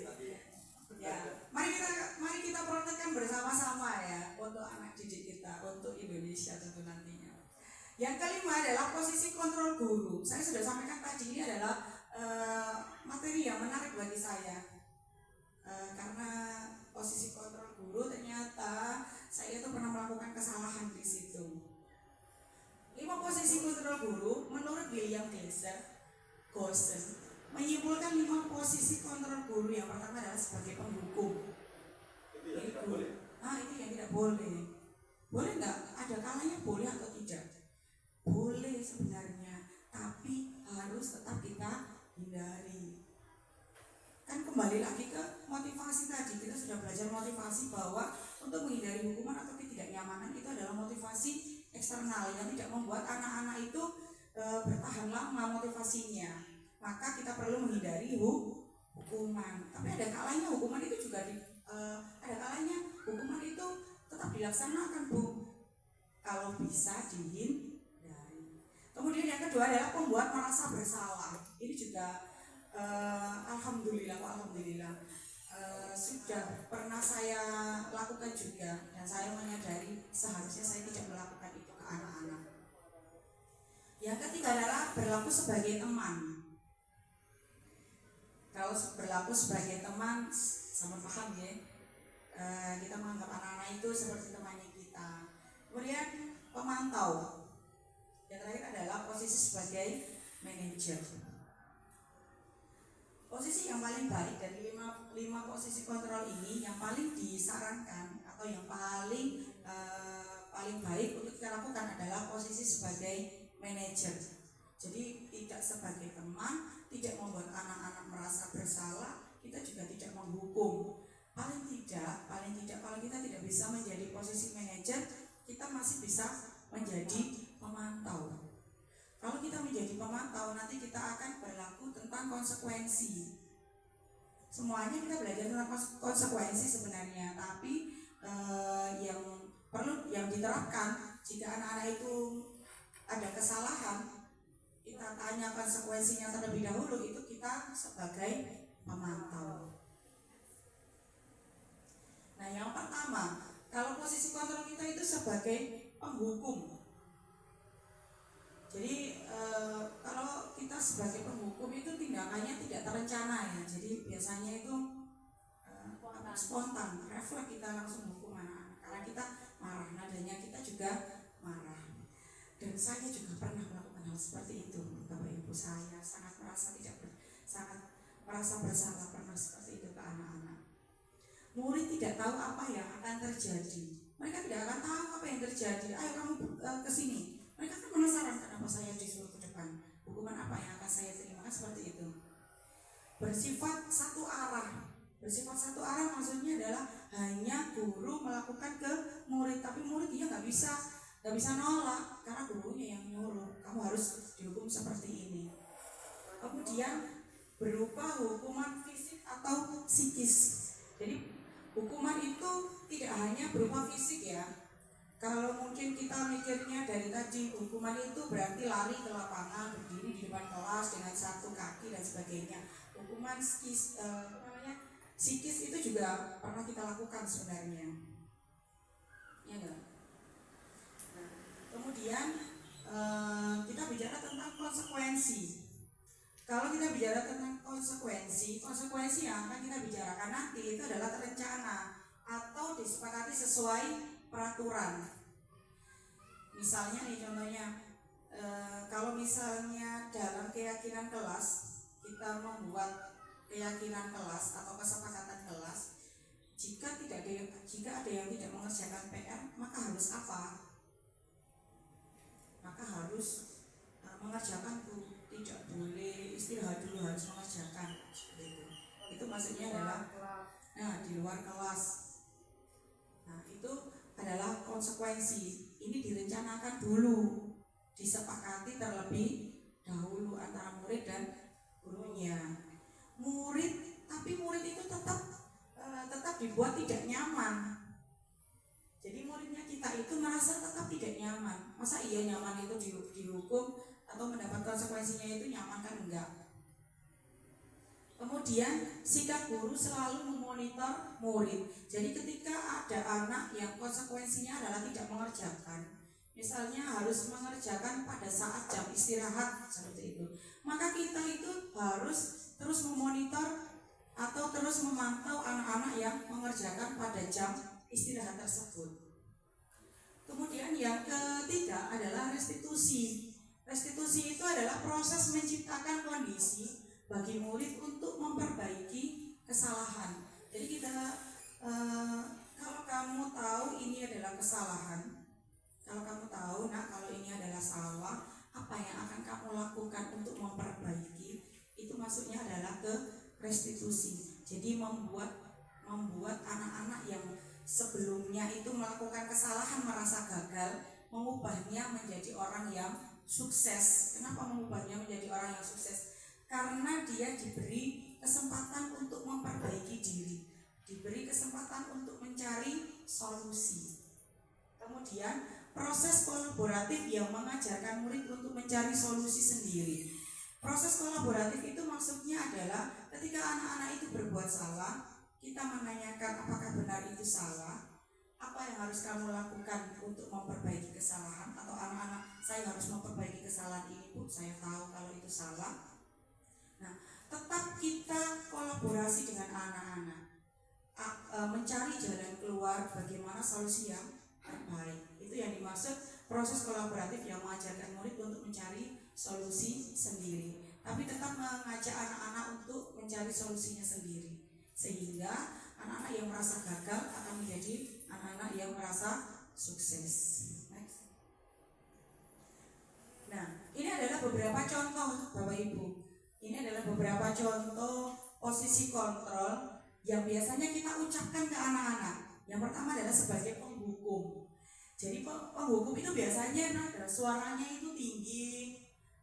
Ya, mari kita praktekkan bersama-sama ya untuk anak didik kita, untuk Indonesia tentu nantinya. Yang kelima adalah posisi kontrol guru. Saya sudah sampaikan tadi, ini adalah materi yang menarik bagi saya karena posisi kontrol guru ternyata saya itu pernah melakukan kesalahan di situ. 5 posisi kontrol guru menurut William Gosen menyimpulkan 5 posisi kontrol guru. Yang pertama adalah sebagai penghukum. Ini yang tidak boleh. Boleh nggak? Ada kalanya boleh atau tidak? Boleh sebenarnya, tapi harus tetap kita hindari. Kan kembali lagi ke motivasi tadi, kita sudah belajar motivasi bahwa untuk menghindari hukuman atau ketidaknyamanan itu adalah motivasi eksternal yang tidak membuat anak-anak itu bertahan lama motivasinya. Maka kita perlu menghindari hukuman. Tapi ada kalanya hukuman itu juga ada kalanya hukuman itu tetap dilaksanakan Bu, kalau bisa dihindari. Kemudian yang kedua adalah membuat merasa bersalah. Ini juga alhamdulillah sudah pernah saya lakukan juga, dan saya menyadari seharusnya saya tidak melakukan itu ke anak-anak. Yang ketiga adalah berlaku sebagai teman. Kalau berlaku sebagai teman, sama paham ya, kita menganggap anak-anak itu seperti temannya kita. kita. Kemudian pemantau. Yang terakhir adalah posisi sebagai manajer. Posisi yang paling baik dari lima posisi kontrol ini, yang paling disarankan atau yang paling baik untuk kita lakukan adalah posisi sebagai manajer. Jadi tidak sebagai teman, tidak membuat anak-anak merasa bersalah, kita juga tidak menghukum. Paling tidak kalau kita tidak bisa menjadi posisi manajer, kita masih bisa menjadi pemantau. Kalau kita menjadi pemantau, nanti kita akan berlaku tentang konsekuensi. Semuanya kita belajar tentang konsekuensi sebenarnya, tapi yang diterapkan jika anak-anak itu ada kesalahan, kita tanya konsekuensinya terlebih dahulu, itu kita sebagai pemantau. Nah, yang pertama, kalau posisi kontrol kita itu sebagai penghukum. Jadi kalau kita sebagai penghukum itu tindakannya tidak terencana ya. Jadi biasanya itu spontan, refleks kita langsung hukum anak-anak karena kita marah, nadanya kita juga marah. Dan saya juga pernah melakukan hal seperti itu, Bapak Ibu. Saya sangat merasa bersalah pernah seperti itu ke anak-anak. Murid tidak tahu apa yang akan terjadi. Mereka tidak akan tahu apa yang terjadi. Ayo kamu ke sini. Mereka kan penasaran kenapa saya disuruh ke depan. Hukuman apa yang akan saya terima, kan seperti itu. Bersifat satu arah. Bersifat satu arah maksudnya adalah hanya guru melakukan ke murid, tapi murid dia nggak bisa nolak karena gurunya yang nyuruh. Kamu harus dihukum seperti ini. Kemudian berupa hukuman fisik atau psikis. Jadi hukuman itu tidak hanya berupa fisik ya. Kalau mungkin kita mikirnya dari tadi hukuman itu berarti lari ke lapangan, berdiri di depan kelas dengan satu kaki dan sebagainya. Hukuman psikis itu juga pernah kita lakukan sebenarnya. Ya enggak? Nah, kemudian kita bicara tentang konsekuensi. Kalau kita bicara tentang konsekuensi yang akan kita bicarakan nanti itu adalah terencana atau disepakati sesuai peraturan. Misalnya nih contohnya, kalau misalnya dalam keyakinan kelas kita membuat keyakinan kelas atau kesepakatan kelas, jika ada yang tidak mengerjakan PR, maka harus apa? Maka harus mengerjakan tuh, tidak boleh istirahat dulu, harus mengerjakan. Itu maksudnya adalah di luar kelas. Nah, itu adalah konsekuensi. Ini direncanakan dulu, disepakati terlebih dahulu antara murid dan gurunya. Tapi murid itu tetap dibuat tidak nyaman. Jadi muridnya kita itu merasa tetap tidak nyaman. Masa iya nyaman itu dihukum atau mendapat konsekuensinya itu nyaman, kan enggak. Kemudian sikap guru selalu memonitor murid. Jadi ketika ada anak yang konsekuensinya adalah tidak mengerjakan, misalnya harus mengerjakan pada saat jam istirahat seperti itu, maka kita itu harus terus memonitor atau terus memantau anak-anak yang mengerjakan pada jam istirahat tersebut. Kemudian yang ketiga adalah restitusi. Restitusi itu adalah proses menciptakan kondisi bagi murid untuk memperbaiki kesalahan. Jadi kita kalau kamu tahu ini adalah kesalahan, kalau kamu tahu kalau ini adalah salah, apa yang akan kamu lakukan untuk memperbaiki? Itu maksudnya adalah ke restitusi. Jadi membuat anak-anak yang sebelumnya itu melakukan kesalahan merasa gagal, mengubahnya menjadi orang yang sukses. Kenapa mengubahnya menjadi orang yang sukses? Karena dia diberi kesempatan untuk memperbaiki diri, diberi kesempatan untuk mencari solusi. Kemudian proses kolaboratif yang mengajarkan murid untuk mencari solusi sendiri. Proses kolaboratif itu maksudnya adalah ketika anak-anak itu berbuat salah, kita menanyakan apakah benar itu salah, apa yang harus kamu lakukan untuk memperbaiki kesalahan, atau anak-anak, saya harus memperbaiki kesalahan ini Bu, saya tahu kalau itu salah. Nah, tetap kita kolaborasi dengan anak-anak, mencari jalan keluar bagaimana solusi yang baik. Itu yang dimaksud proses kolaboratif yang mengajarkan murid untuk mencari solusi sendiri, tapi tetap mengajak anak-anak untuk mencari solusinya sendiri, sehingga anak-anak yang merasa gagal akan menjadi anak-anak yang merasa sukses. Next. Nah, ini adalah beberapa contoh Bapak Ibu. Ini adalah beberapa contoh posisi kontrol yang biasanya kita ucapkan ke anak-anak. Yang pertama adalah sebagai penghukum. Jadi penghukum itu biasanya nada suaranya itu tinggi,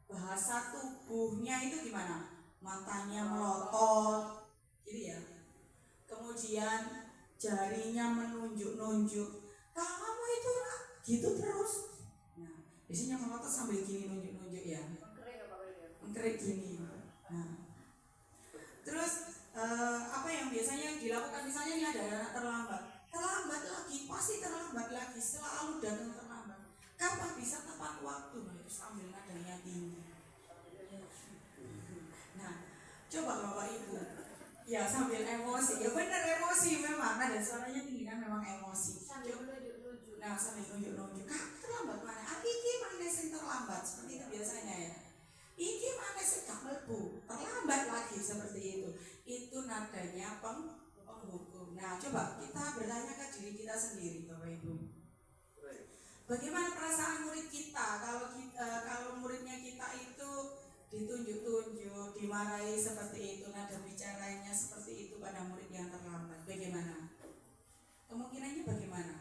bahasa tubuhnya itu gimana? Matanya melotot, gitu ya. Kemudian jarinya menunjuk-nunjuk. Kamu itu gitu terus. Nah, biasanya melotot sambil gini nunjuk-nunjuk ya. Mengkerik gini. Nah, terus apa yang biasanya dilakukan, misalnya ini ada anak terlambat lagi, pasti terlambat lagi, selalu datang terlambat. Kapan bisa tepat waktu? Nah, itu sambil nadanya tinggi. Nah, coba Bapak Ibu, ya sambil emosi, ya benar emosi memang, nada suaranya tinggi kan memang emosi. Nah, sambil nunjuk-nunjuk, kamu terlambat mana? Iki mana sing terlambat? Seperti itu biasanya ya. Iki mana sing gak mlebu? Terlambat lagi seperti itu. Itu nadanya penghukum. Nah, coba kita bertanya ke diri kita sendiri, Bapak Ibu. Bagaimana perasaan murid kita kalau muridnya kita itu ditunjuk-tunjuk, dimarahi seperti itu, nada bicaranya seperti itu pada murid yang terlambat? Bagaimana? Kemungkinannya bagaimana?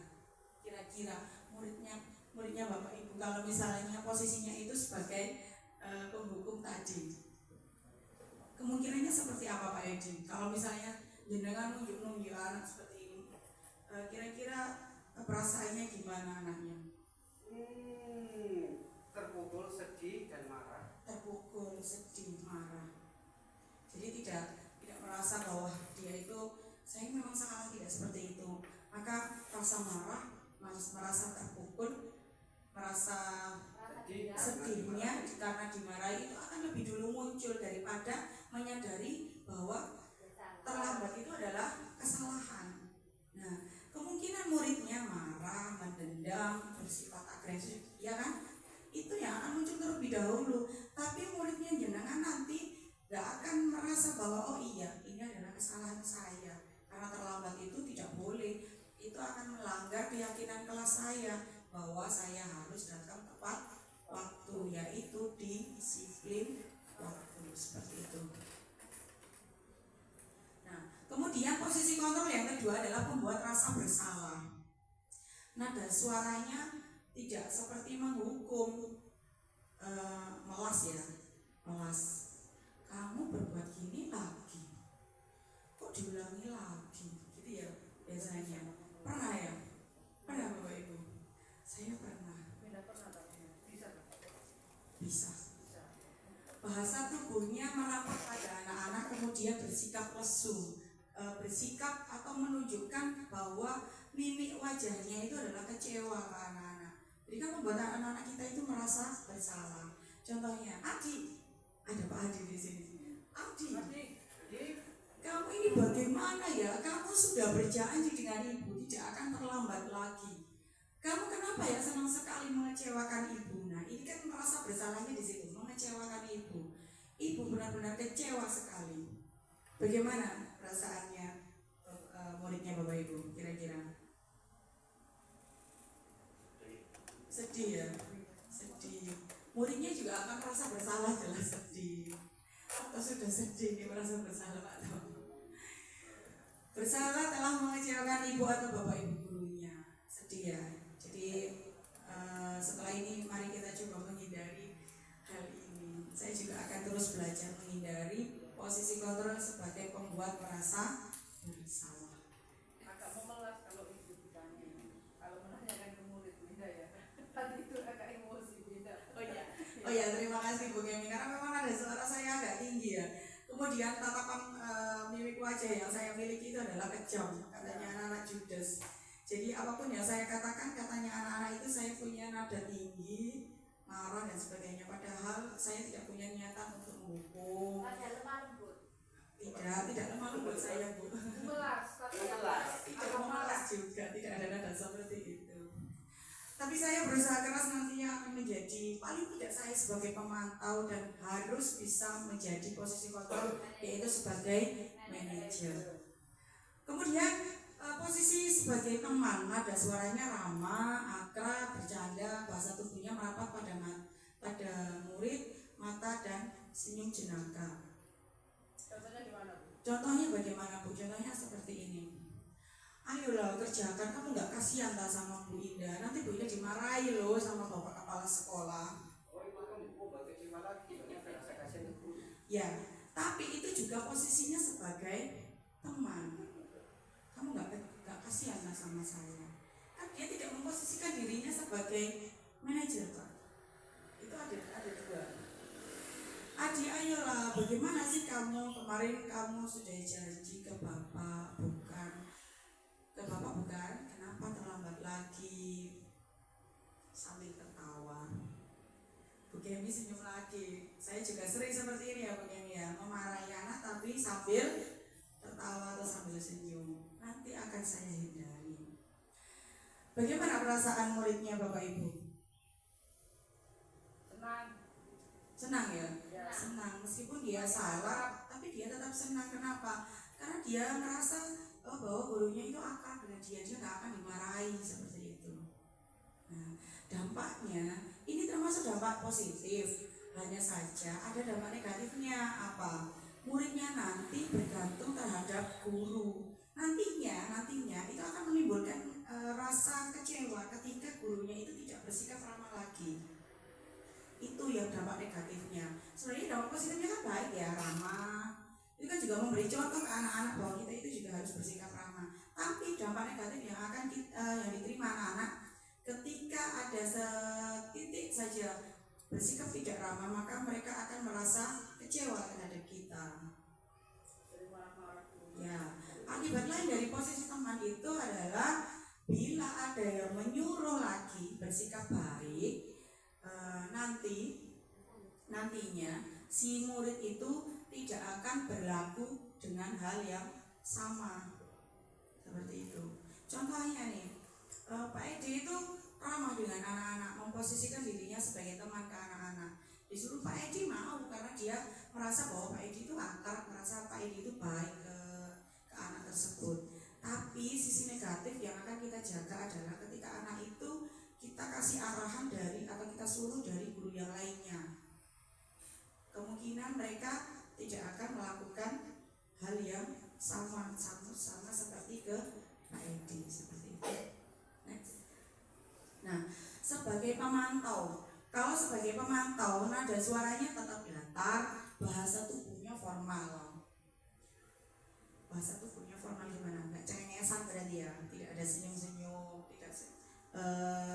Kira-kira muridnya Bapak Ibu kalau misalnya posisinya itu sebagai penghukum tadi, kemungkinannya seperti apa Pak Edin? Kalau misalnya jenengan nunjuk-nunjuk anak seperti ini, kira-kira perasaannya gimana anaknya? Terpukul, sedih, dan marah. Terpukul, sedih, marah. Jadi tidak merasa bahwa dia itu saya memang salah, tidak seperti itu. Maka rasa marah, merasa terpukul, merasa sedihnya karena dimarahi itu akan lebih dulu muncul daripada menyadari bahwa terlambat itu adalah kesalahan. Nah, kemungkinan muridnya marah, mendendam, bersifat agresif, ya kan? Itu yang akan muncul terlebih dahulu. Tapi muridnya jenengan nanti gak akan merasa bahwa oh iya ini adalah kesalahan saya karena terlambat itu tidak boleh. Itu akan melanggar keyakinan kelas saya bahwa saya harus datang tepat waktu, yaitu disiplin waktu, seperti itu. Nah, kemudian posisi kontrol yang kedua adalah membuat rasa bersalah. Nada suaranya tidak seperti menghukum, melas ya, melas. Kamu berbuat gini lagi, kok diulangi lagi, gitu ya biasanya. Pernah ya? Pernah Bapak Ibu? Saya pernah. Bisa. Bahasa tubuhnya merapat pada anak-anak, kemudian bersikap lesu, bersikap atau menunjukkan bahwa mimik wajahnya itu adalah kecewa ke anak-anak. Jadi kan membuat anak-anak kita itu merasa bersalah. Contohnya, Adi, ada Pak Adi di sini. Adi, kamu ini bagaimana ya? Kamu sudah berjanji dengan ibu tidak akan terlambat lagi. Kamu kenapa ya senang sekali mengecewakan ibu? Nah, ini kan merasa bersalahnya di situ, mengecewakan ibu. Ibu benar-benar kecewa sekali. Bagaimana perasaannya muridnya Bapak Ibu? Kira-kira? Sedih ya, sedih. Muridnya juga akan merasa bersalah, jelas sedih. Atau sudah sedih ini merasa bersalah Pak Tom? Bersalah telah mengecewakan ibu atau bapak ibu gurunya. Sedih ya. Jadi setelah ini mari kita coba menghindari hal ini. Saya juga akan terus belajar menghindari posisi kontrol sebagai pembuat merasa bersalah. Agak memelas kalau ibu ditanya. Kalau menanyakan ke murid beda ya. Tadi itu agak emosi beda. Oh ya, terima kasih Bu Gemi, karena memang ada suara saya agak tinggi ya. Kemudian tatapan mimik wajah yang saya miliki itu adalah kejam, katanya anak-anak Judas. Jadi apapun yang saya katakan, katanya anak-anak itu saya punya nada tinggi, marah dan sebagainya. Padahal saya tidak punya niatan untuk menghukum. Ada lemah lembut. Tidak lemah lembut saya Bu. Memelas, tapi Tidak memelas juga, tidak ada nada seperti itu. Tapi saya berusaha keras nantinya akan menjadi, paling tidak saya sebagai pemantau dan harus bisa menjadi posisi kontrol, yaitu sebagai manajer. Kemudian posisi sebagai teman, nada suaranya ramah, akrab, bercanda, bahasa tubuhnya merapat pada murid, mata dan senyum jenaka. Contohnya gimana, Bu? Contohnya bagaimana, Bu? Contohnya seperti ini. Ayolah kerjakan, kamu nggak kasihan tak sama Bu Indah? Nanti Bu Indah dimarahi loh sama bapak kepala sekolah. Oh itu kan buku baru terima lagi, saya kasih itu. Ya, tapi itu juga posisinya sebagai teman. Kamu nggak kasihan lah sama saya. Kan dia tidak memposisikan dirinya sebagai manajer, Pak. Itu ada dua. Adi, ayolah, bagaimana sih kamu? Kemarin kamu sudah janji ke bapak, bukan? Kenapa terlambat lagi? Sambil tertawa. Bu Kemi senyum lagi. Saya juga sering seperti ini ya Bu Kemi ya, memarahi anak tapi sambil tertawa atau sambil senyum. Nanti akan saya hindari. Bagaimana perasaan muridnya Bapak Ibu? Senang. Senang ya? Ya. Senang, meskipun dia salah, tapi dia tetap senang. Kenapa? Karena dia merasa bahwa gurunya itu akrab dengan dia nggak akan dimarahi seperti itu. Nah, dampaknya ini termasuk dampak positif. Hanya saja ada dampak negatifnya apa? Muridnya nanti bergantung terhadap guru. Nantinya itu akan menimbulkan rasa kecewa ketika gurunya itu tidak bersikap ramah lagi. Itu yang dampak negatifnya. Sebenarnya dampak positifnya kan baik ya, ramah. Itu kan juga memberi contoh ke anak-anak bahwa kita itu juga harus bersikap ramah. Tapi dampak negatif yang akan yang diterima anak-anak ketika ada setitik saja bersikap tidak ramah, maka mereka akan merasa kecewa terhadap kita. Ya, akibat lain dari posisi teman itu adalah bila ada yang menyuruh lagi bersikap baik, nantinya si murid itu tidak akan berlaku dengan hal yang sama seperti itu. Contohnya nih, Pak Edi itu ramah dengan anak-anak, memposisikan dirinya sebagai teman ke anak-anak. Disuruh Pak Edi mau karena dia merasa bahwa Pak Edi itu akrab, merasa Pak Edi itu baik ke anak tersebut. Tapi sisi negatif yang akan kita jaga adalah ketika anak itu kita kasih arahan dari atau kita suruh dari guru yang lainnya, kemungkinan mereka tidak akan melakukan hal yang sama seperti ke Pak Edi seperti itu. Next. Nah, sebagai pemantau, kalau sebagai pemantau nada suaranya tetap datar, bahasa tubuhnya formal. Bahasa tubuhnya formal gimana? Nggak cengengesan berarti ya, tidak ada senyum-senyum,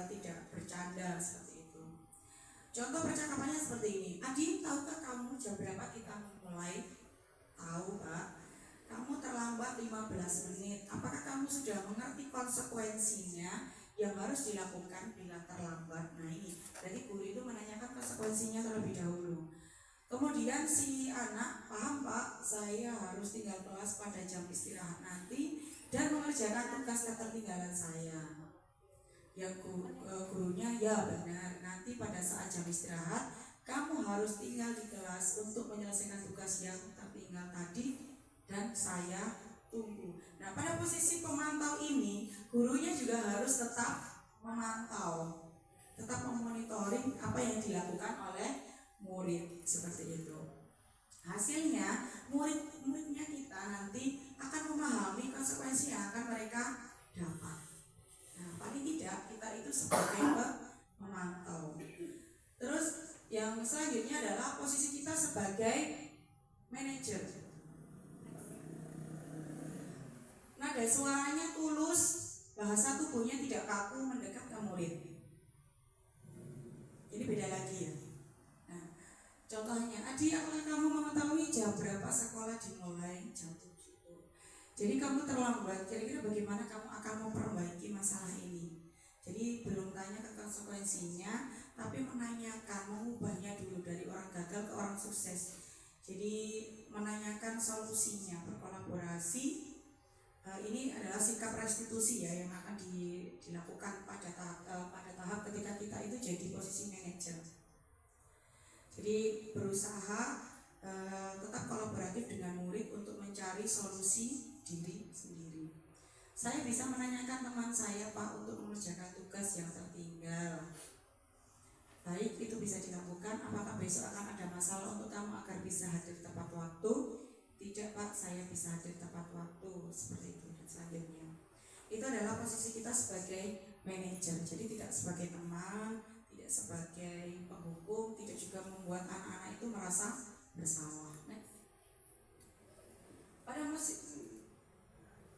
tidak bercanda seperti itu. Contoh percakapannya seperti ini. Adi, tahukah kamu jam berapa kita mulai? Tahu, Pak. Kamu terlambat 15 menit. Apakah kamu sudah mengerti konsekuensinya yang harus dilakukan bila terlambat? Nah ini, jadi guru itu menanyakan konsekuensinya terlebih dahulu. Kemudian si anak, paham Pak, saya harus tinggal kelas pada jam istirahat nanti dan mengerjakan tugas ketertinggalan saya. Ya gurunya, ya benar, nanti pada saat jam istirahat kamu harus tinggal di kelas untuk menyelesaikan tugas yang tertinggal tadi dan saya tunggu. Nah pada posisi pemantau ini, gurunya juga harus tetap memantau, tetap memonitoring apa yang dilakukan oleh murid seperti itu. Hasilnya murid-muridnya kita nanti akan memahami konsekuensi yang akan mereka dapat. Nah paling tidak kita itu sebagai memantau. Terus yang selanjutnya adalah posisi kita sebagai manajer. Nada suaranya tulus, bahasa tubuhnya tidak kaku mendekat ke murid. Ini beda lagi ya. Nah, contohnya, Adi, apakah kamu mengetahui jam berapa sekolah dimulai? Jam 7. Jadi kamu terlambat, kira-kira bagaimana kamu akan memperbaiki masalah ini? Jadi belum tanya ke konsekuensinya, tapi menanyakan, mengubahnya dulu dari orang gagal ke orang sukses. Jadi menanyakan solusinya, berkolaborasi ini adalah sikap restitusi ya yang akan dilakukan pada tahap ketika kita itu jadi posisi manajer. Jadi berusaha tetap kolaboratif dengan murid untuk mencari solusi diri sendiri. Saya bisa menanyakan teman saya, Pak, untuk mengerjakan tugas yang tertinggal. Baik, itu bisa dilakukan. Apakah besok akan ada masalah untuk kamu agar bisa hadir tepat waktu? Tidak, Pak, saya bisa hadir tepat waktu. Seperti itu. Dan selanjutnya, itu adalah posisi kita sebagai manajer. Jadi tidak sebagai teman, tidak sebagai penghukum, tidak juga membuat anak-anak itu merasa bersalah.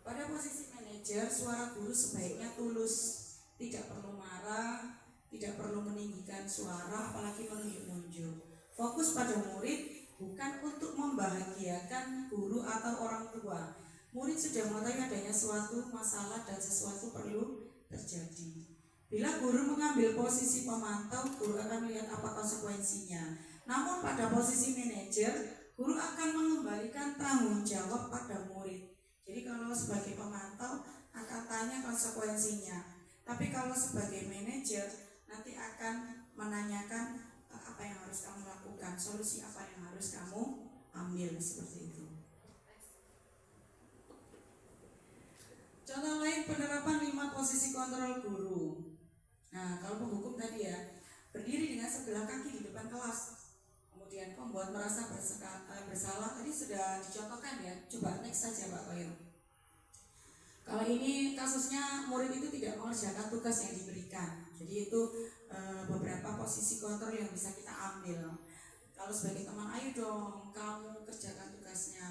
Pada posisi manajer, suara guru sebaiknya tulus, tidak perlu marah, tidak perlu meninggikan suara, apalagi menunjuk-nunjuk. Fokus pada murid, bukan untuk membahagiakan guru atau orang tua. Murid sudah mengetahui adanya suatu masalah dan sesuatu perlu terjadi. Bila guru mengambil posisi pemantau, guru akan melihat apa konsekuensinya. Namun pada posisi manajer, guru akan mengembalikan tanggung jawab pada murid. Jadi kalau sebagai pemantau akan tanya konsekuensinya. Tapi kalau sebagai manajer nanti akan menanyakan apa yang harus kamu lakukan, solusi apa yang harus kamu ambil, seperti itu. Contoh lain, penerapan 5 posisi kontrol guru. Nah, kalau penghukum tadi ya, berdiri dengan sebelah kaki di depan kelas. Kemudian membuat merasa bersalah tadi sudah dicontohkan ya. Coba next saja Pak Koyo. Kalau ini kasusnya murid itu tidak mengerjakan tugas yang diberikan. Jadi itu beberapa posisi kontrol yang bisa kita ambil. Kalau sebagai teman, ayo dong kamu kerjakan tugasnya.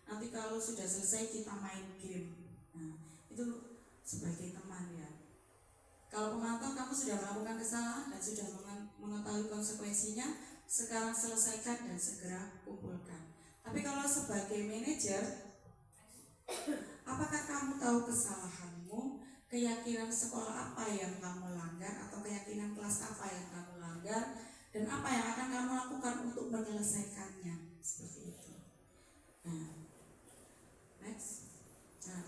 Nanti kalau sudah selesai kita main game. Nah, itu sebagai teman ya. Kalau pemantau, kamu sudah melakukan kesalahan dan sudah mengetahui konsekuensinya, sekarang selesaikan dan segera kumpulkan. Tapi kalau sebagai manajer, apakah kamu tahu kesalahanmu, keyakinan sekolah apa yang kamu langgar, atau keyakinan kelas apa yang kamu langgar, dan apa yang akan kamu lakukan untuk menyelesaikannya? Seperti itu. Nah, next. Nah,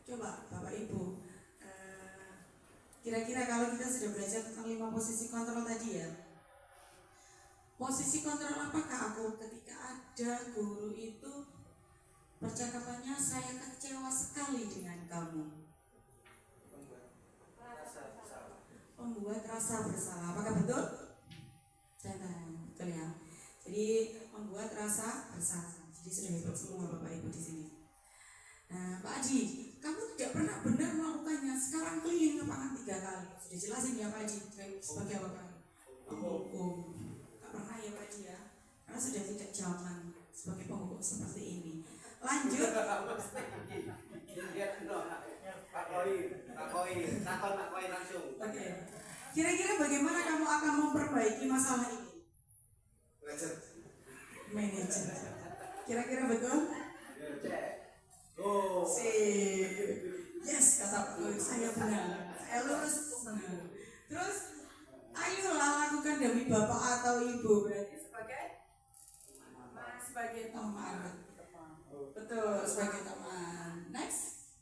coba Bapak Ibu, kira-kira kalau kita sudah belajar tentang 5 posisi kontrol tadi ya, posisi kontrol apakah aku ketika ada guru itu percakapannya saya kecewa sekali dengan kamu, membuat rasa bersalah, apakah betul? Betul ya. Jadi membuat rasa bersalah. Jadi sudah hebat semua Bapak Ibu di sini. Nah, Pak Haji, kamu tidak pernah benar melakukannya. Sekarang keliling lapangan 3 kali. Sudah jelasin ya Pak Haji sebagai apa? Penghukum. Gak pernah ya Pak Haji ya, karena sudah tidak zaman sebagai penghukum seperti ini. Lanjut. Pak Koi langsung. Oke. Kira-kira bagaimana kamu akan memperbaiki masalah ini? Manajer. Kira-kira betul? Oh. Yes, kata Pak, saya benar. Saya lurus benar. Terus, ayolah lakukan demi bapak atau ibu. Berarti sebagai teman. Betul, sebagai teman. Next.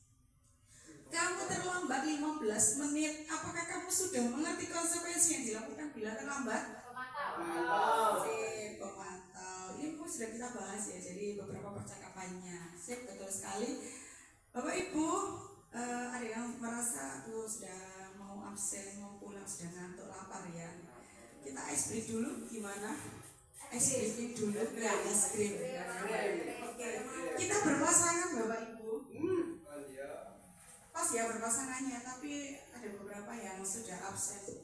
Kamu terlambat 15 menit. Apakah kamu sudah mengerti konsekuensi yang dilakukan bila terlambat? Pemantau. Sip, pemantau. Ini pun sudah kita bahas ya. Jadi beberapa percakapannya. Sip, betul sekali. Bapak Ibu, ada yang merasa sudah mau absen, mau pulang, sudah ngantuk, lapar ya. Kita ice break dulu, gimana? Ice breaking dulu, ya, ice cream. Oke. Kita berpasangan Bapak Ibu. Pas ya berpasangannya, tapi ada beberapa yang sudah absen.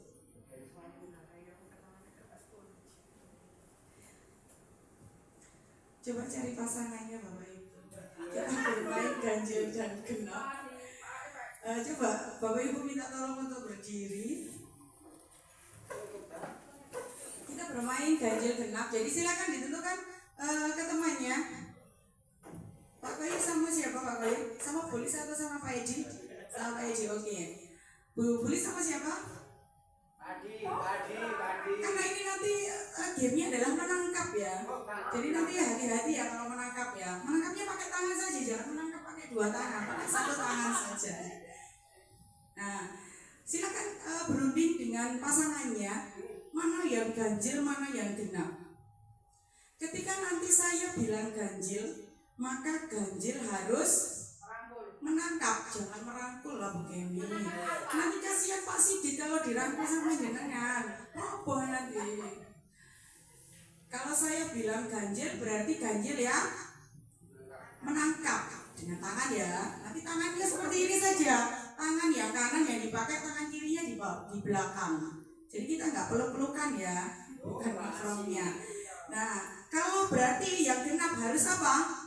Coba cari pasangannya Bapak Ibu. Kita bermain ganjil dan genap. Coba Bapak Ibu minta tolong untuk berdiri. Kita bermain ganjil genap. Jadi silakan ditentukan ke temannya. Pak Koyi sama siapa Pak Koyi? Sama Bulis atau sama Pak Edi? Sama Pak Edi, oke. Bu Bulis sama siapa? Padi. Karena ini nanti gamenya adalah menangkap ya. Jadi nanti hati-hati ya kalau menangkap ya. Menangkapnya pakai tangan saja, jangan menangkap pakai 2 tangan, pakai 1 tangan saja. Nah, silakan berunding dengan pasangannya, mana yang ganjil, mana yang genap. Ketika nanti saya bilang ganjil, maka ganjil harus menangkap, jangan merangkul lah Bu Kemi. Nanti kasihan Pak Sigit kalau dirangkul sama jenengan, apa nanti? Kalau saya bilang ganjil, berarti ganjil ya menangkap dengan tangan ya. Nanti tangannya seperti ini saja. Tangan yang kanan yang dipakai, tangan kirinya di belakang. Jadi kita nggak peluk-pelukan ya, bukan makromnya. Nah, kalau berarti yang genap harus apa?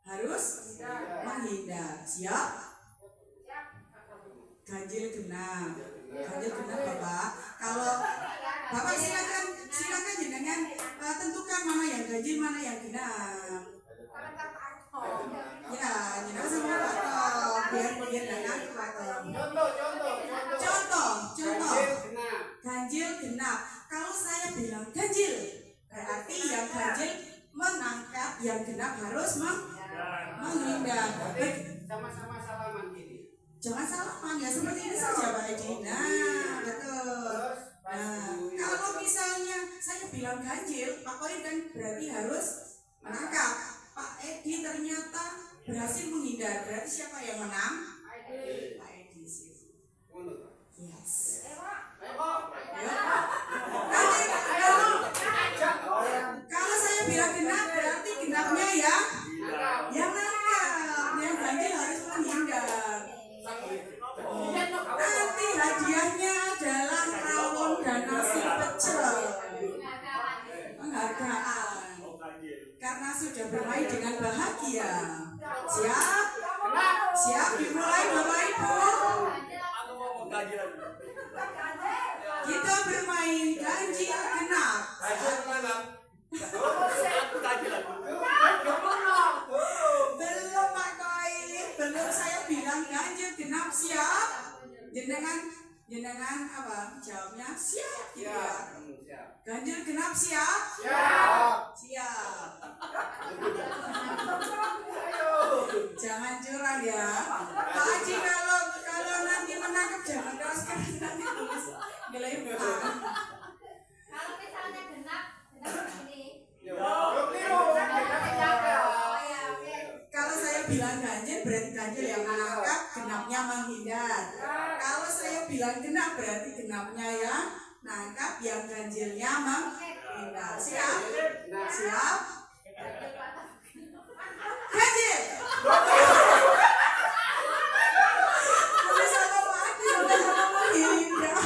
Harus menghindar. Siap? Ganjil genap. Ganjil genap Bapak. Kalau Bapak silakan jenengan tentukan mana yang ganjil, mana yang genap. Ya, jenengan sama Bapak biar jangan contoh. Ganjil genap. Kalau saya bilang ganjil, berarti yang ganjil menangkap, yang genap harus menghindar. Sama-sama salaman gini. Jangan salaman ya, seperti ini saja Pak Edi. Nah, betul. Nah, kalau misalnya saya bilang ganjil, Pak Koin kan berarti harus menangkap. Pak Edi ternyata berhasil menghindar. Berarti siapa yang menang? Pak Edi sih. Yes. Kalau saya bilang genap, berarti genapnya ya yang nangkap, yang ganjil harus menghindar. Nanti hadiahnya adalah rawon dan nasi pecel, penghargaan, karena sudah bermain dengan bahagia. Siap? Siap dimulai Bapak Ibu. Kita bermain ganjil genap. Belum Pak Koi, belum saya bilang ganjil genap. Siap? Jenengan apa? Jawabnya siap gitu ya. Ganjil genap siap? Siap. Jangan curang ya. Pak Haji kalau nanti menangkap jangan keras-keras, nanti tulis gelembang. Kalau misalnya genap ini. Kalau saya bilang ganjil berarti ganjil yang menangkap, genapnya menghindar. Kalau saya bilang genap berarti genapnya ya nangkap, yang ganjilnya menghindar. Siap? Siap? Ganjil! Boleh sama Pak Adi, boleh sama menghindar.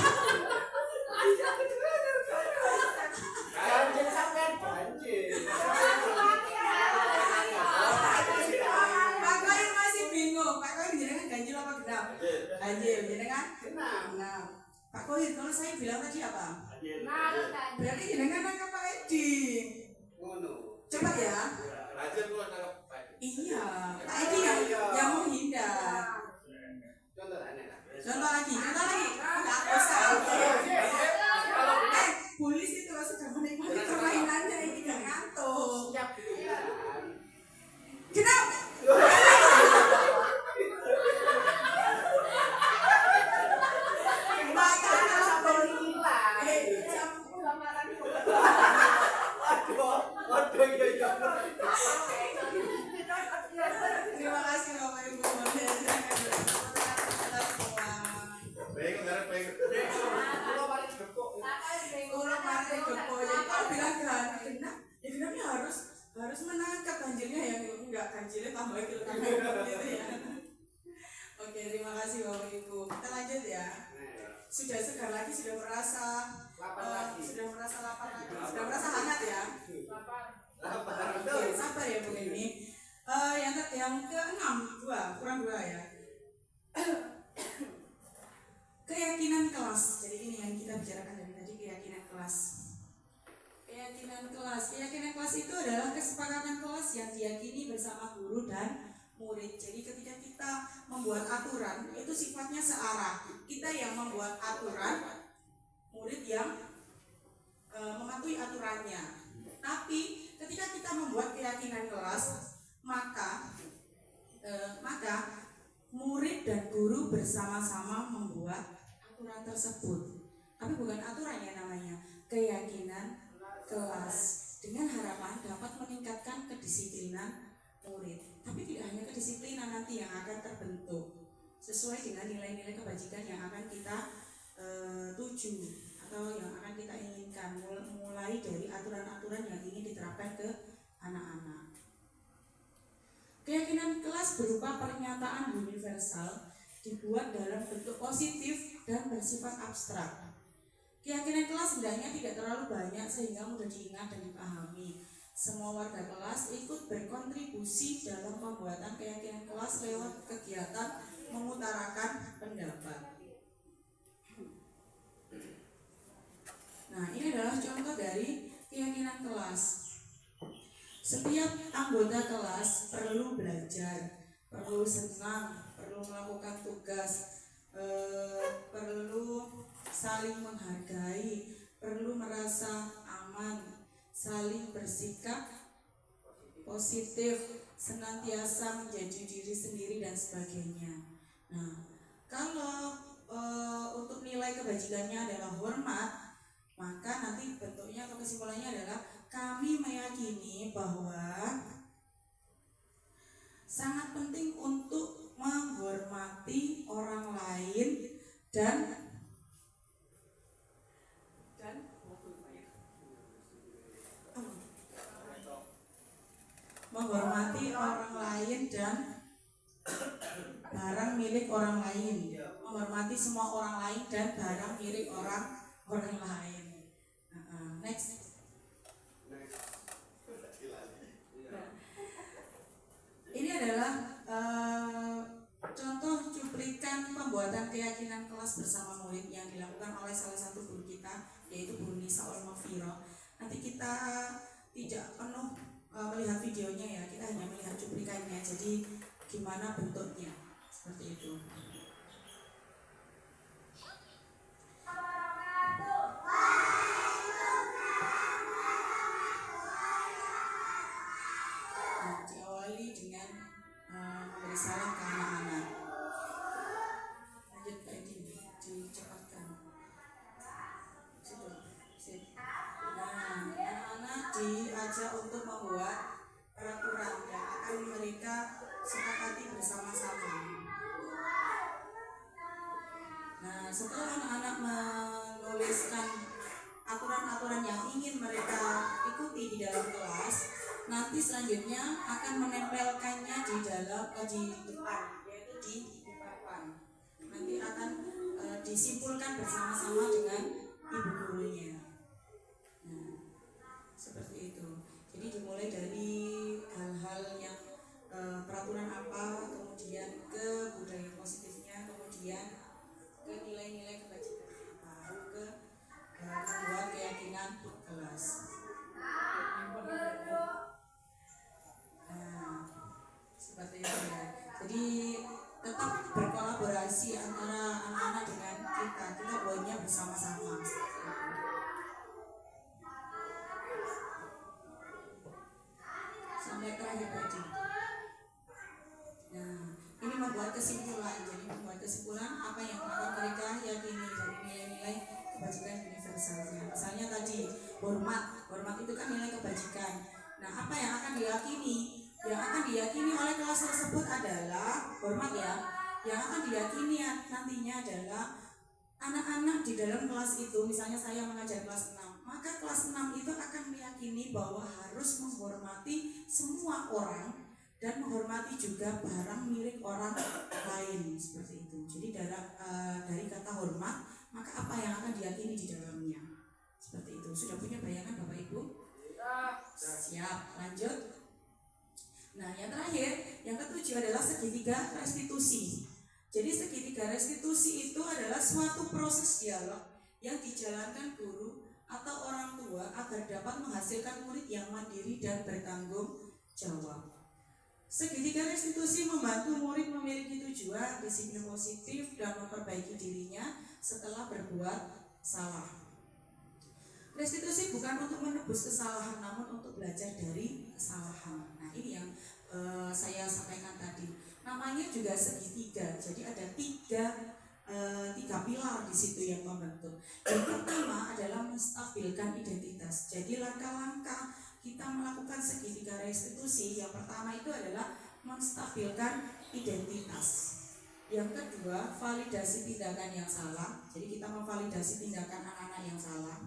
Ganjil sampean ganjil. Pak Koin masih bingung. Pak Koin jenengan ganjil apa genap? Ganjil, jenengan? Genap. Pak Koin, kalau saya bilang tadi apa? Berarti jenengan nangkap Pak Edi. Coba ya. Iya, Pak Edi yang menghindar. Contoh lagi. Enggak usah. Polisi itu sudah menikmati permainannya, ini gak ngantuk. Kenapa? Terima kasih Bapak Ibu. Kalau bilang genap, ya genapnya harus menangkap, ganjilnya yang enggak ganjilnya tambah gitu ya. Oke, terima kasih Bapak Ibu. Kita lanjut ya. Sudah segar lagi, sudah merasa lapar lagi, sudah merasa hangat ya. Oke, sabar ya Bu ini. Yang ke-6, kurang 2 ya. Keyakinan kelas. Jadi ini yang kita bicarakan dari tadi, keyakinan kelas. Keyakinan kelas itu adalah kesepakatan kelas yang diyakini bersama guru dan murid. Jadi ketika kita membuat aturan, itu sifatnya searah. Kita yang membuat aturan, murid yang mematuhi aturannya. Tapi ketika kita membuat keyakinan kelas, maka untuk bersama-sama membuat aturan tersebut. Tapi bukan aturan ya namanya, keyakinan kelas, dengan harapan dapat meningkatkan kedisiplinan murid. Tapi tidak hanya kedisiplinan nanti yang akan terbentuk sesuai dengan nilai-nilai kebajikan yang akan kita tuju atau yang akan kita inginkan, mulai dari aturan-aturan yang ingin diterapkan ke anak-anak. Keyakinan kelas berupa pernyataan universal dibuat dalam bentuk positif dan bersifat abstrak. Keyakinan kelas hendaknya tidak terlalu banyak sehingga mudah diingat dan dipahami. Semua warga kelas ikut berkontribusi dalam pembuatan keyakinan kelas lewat kegiatan mengutarakan pendapat. Nah, ini adalah contoh dari keyakinan kelas. Setiap anggota kelas perlu belajar, perlu senang, perlu melakukan tugas, perlu saling menghargai, perlu merasa aman, saling bersikap positif, senantiasa menjadi diri sendiri dan sebagainya. Nah, kalau untuk nilai kebajikannya adalah hormat, maka nanti bentuknya atau kesimpulannya adalah kami meyakini bahwa sangat penting untuk menghormati orang lain dan menghormati orang lain dan barang milik orang lain, menghormati semua orang lain dan barang milik orang lain. Next. Ini adalah contoh cuplikan pembuatan keyakinan kelas bersama murid yang dilakukan oleh salah satu guru kita, yaitu Bu Nisa Olmaviro. Nanti kita tidak penuh melihat videonya ya, kita hanya melihat cuplikannya. Jadi gimana bentuknya, seperti itu. Nah, diawali dengan memberi salam ke anak-anak. Lanjut Pak Edi, dicepatkan. Nah, anak-anak diajak untuk membuat peraturan yang akan mereka sepakati bersama-sama. Nah, setelah anak-anak menuliskan aturan-aturan yang ingin mereka ikuti di dalam kelas, nanti selanjutnya akan menempelkannya di depan, yaitu di papan. Nanti akan disimpulkan bersama-sama dengan ibu gurunya. Nah, seperti itu. Jadi dimulai dari hal-hal yang peraturan apa, kemudian ke budaya positifnya, kemudian ke nilai-nilai kebajikan apa, lalu ke membuat keyakinan kelas. Nah, seperti itu ya. Jadi tetap berkolaborasi antara anak-anak dengan kita buatnya bersama-sama. Sampai terakhir tadi. Nah, ini membuat kesimpulan. Jadi membuat kesimpulan apa yang akan mereka yakini dari nilai-nilai kebajikan universalnya. Misalnya tadi hormat itu kan nilai kebajikan. Nah, apa yang akan diyakini? Yang akan diyakini oleh kelas tersebut adalah hormat ya. Yang akan diyakini nantinya adalah anak-anak di dalam kelas itu, misalnya saya mengajar kelas 6, maka kelas 6 itu akan meyakini bahwa harus menghormati semua orang dan menghormati juga barang milik orang lain, seperti itu. Jadi dari kata hormat, maka apa yang akan diyakini di dalamnya, seperti itu. Sudah punya bayangan Bapak Ibu? Siap, lanjut. Nah, yang terakhir, yang ketujuh adalah segitiga restitusi. Jadi segitiga restitusi itu adalah suatu proses dialog yang dijalankan guru atau orang tua agar dapat menghasilkan murid yang mandiri dan bertanggung jawab. Segitiga restitusi membantu murid memiliki tujuan, disiplin positif, dan memperbaiki dirinya setelah berbuat salah. Restitusi bukan untuk menebus kesalahan, namun untuk belajar dari kesalahan. Nah, ini yang saya sampaikan tadi. Nama namanya juga segitiga. Jadi ada tiga pilar di situ yang membentuk. Yang pertama adalah menstabilkan identitas. Jadi langkah-langkah kita melakukan segitiga restitusi, yang pertama itu adalah menstabilkan identitas. Yang kedua, validasi tindakan yang salah. Jadi kita memvalidasi tindakan anak-anak yang salah.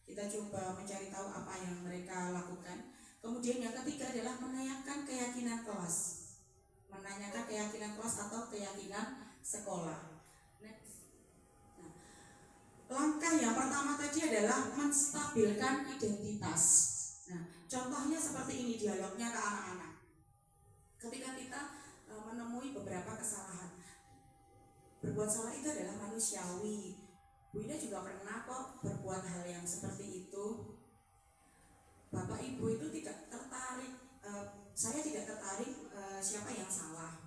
Kita coba mencari tahu apa yang mereka lakukan. Kemudian yang ketiga adalah menanyakan keyakinan kelas. Menanyakan keyakinan kelas atau keyakinan sekolah. Next. Nah, langkah yang pertama tadi adalah menstabilkan identitas. Nah, contohnya seperti ini dialognya ke anak-anak. Ketika kita menemui beberapa kesalahan, berbuat salah itu adalah manusiawi. Bu Ida juga pernah kok berbuat hal yang seperti itu. Bapak Ibu itu tidak tertarik, saya tidak tertarik siapa yang salah.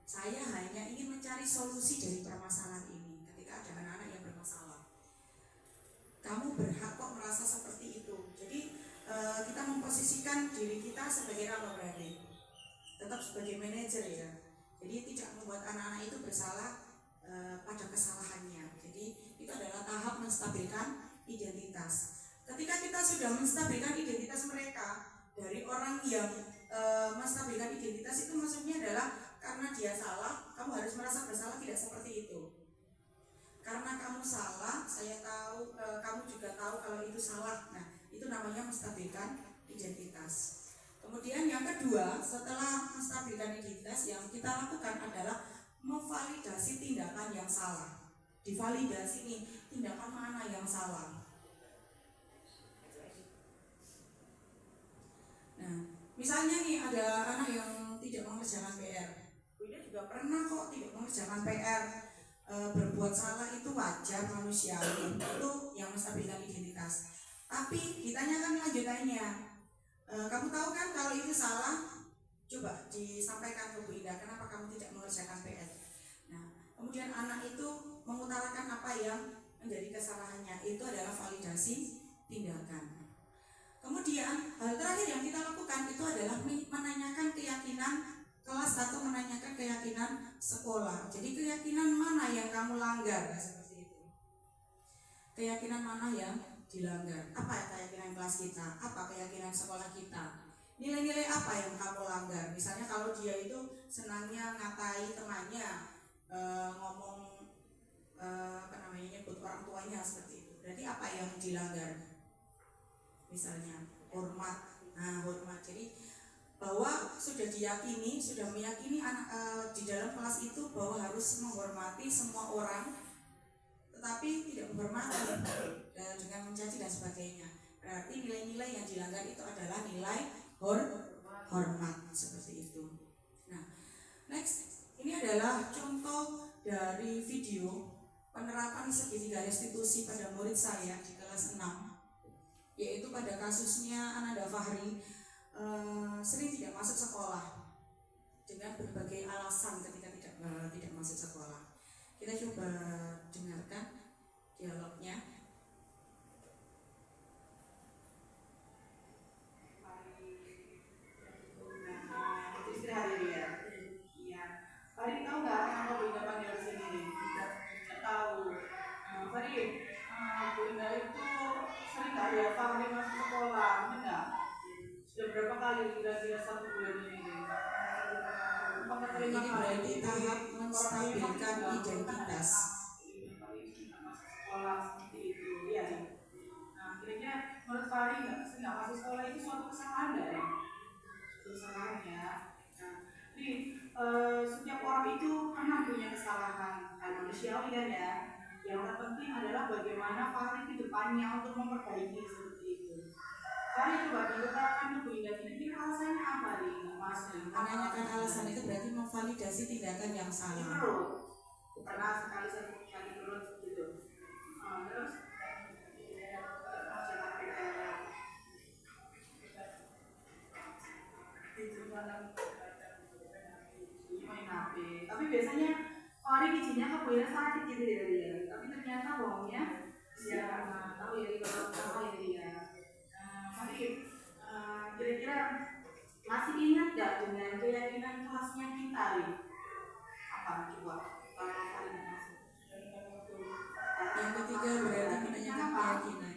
Saya hanya ingin mencari solusi dari permasalahan ini. Ketika ada anak-anak yang bermasalah, kamu berhak kok merasa seperti itu. Jadi kita memposisikan diri kita sebagai apa berarti? Tetap sebagai manajer ya. Jadi tidak membuat anak-anak itu bersalah pada kesalahannya. Jadi itu adalah tahap menstabilkan identitas. Ketika kita sudah menstabilkan identitas mereka, dari orang yang menstabilkan identitas itu maksudnya adalah karena dia salah, kamu harus merasa bersalah, tidak seperti itu. Karena kamu salah, saya tahu, kamu juga tahu kalau itu salah. Nah, itu namanya menstabilkan identitas. Kemudian yang kedua, setelah menstabilkan identitas, yang kita lakukan adalah memvalidasi tindakan yang salah. Divalidasi nih, tindakan mana yang salah. Nah, misalnya nih ada anak yang tidak mengerjakan PR. Bu Ida juga pernah kok tidak mengerjakan PR. Berbuat salah itu wajar, manusiawi, itu yang menstabilkan identitas. Tapi ditanyakan lanjutannya, kamu tahu kan kalau itu salah? Coba disampaikan ke Bu Ida, kenapa kamu tidak mengerjakan PR? Nah, kemudian anak itu mengutarakan apa yang menjadi kesalahannya, itu adalah validasi tindakan. Kemudian hal terakhir yang kita lakukan itu adalah menanyakan keyakinan kelas atau menanyakan keyakinan sekolah. Jadi keyakinan mana yang kamu langgar? Seperti itu. Keyakinan mana yang dilanggar? Apa keyakinan kelas kita? Apa keyakinan sekolah kita? Nilai-nilai apa yang kamu langgar? Misalnya kalau dia itu senangnya ngatai temannya, ngomong nyebut orang tuanya seperti itu. Berarti apa yang dilanggar? Misalnya hormat. Nah, hormat. Jadi bahwa sudah meyakini anak di dalam kelas itu bahwa harus menghormati semua orang, tetapi tidak menghormati dengan mencaci dan sebagainya. Berarti nilai-nilai yang dilanggar itu adalah nilai hormat seperti itu. Nah, next, ini adalah contoh dari video penerapan segitiga restitusi pada murid saya di kelas 6, yaitu pada kasusnya Ananda Fahri sering tidak masuk sekolah dengan berbagai alasan ketika tidak masuk sekolah. Kita coba dengarkan dialognya. Istirahat ya. Iya. Fahri tahu nggak kenapa Bu Indah panggil sini? Nggak tahu. Fahri, Bu Indah itu sering nggak ya Fahri masuk sekolah, benar? Sudah berapa kali kira-kira 1 bulan ini? Ini berarti tahap menstabilkan identitas. Sekolah seperti itu, ya. Nah, kira-kira menurut Fahri nggak masuk sekolah itu suatu kesalahan nggak ya? Kesalahan ya. Nah, ini setiap orang itu pernah punya kesalahan, manusiawi kan ya. Yang terpenting adalah bagaimana Fahri ke depannya untuk memperbaiki seperti itu. Fahri coba diutarakan ke Bu Indah, kira-kira alasannya apa nih? Menanyakan alasan itu berarti memvalidasi tindakan yang salah. Terus, pernah sekali terus gitu. Terus main HP. Tapi biasanya Fahri izinnya ke Bu Indah sakit gitu ya dia. Tapi ternyata bohongnya ya tahu ya kalau tahu ya dia. Fahri kira-kira masih ingat gak dengan keyakinan kelasnya kita Fari? Apa coba? Kalau Fari nggak masuk. Yang ketiga berarti menanyakan keyakinan.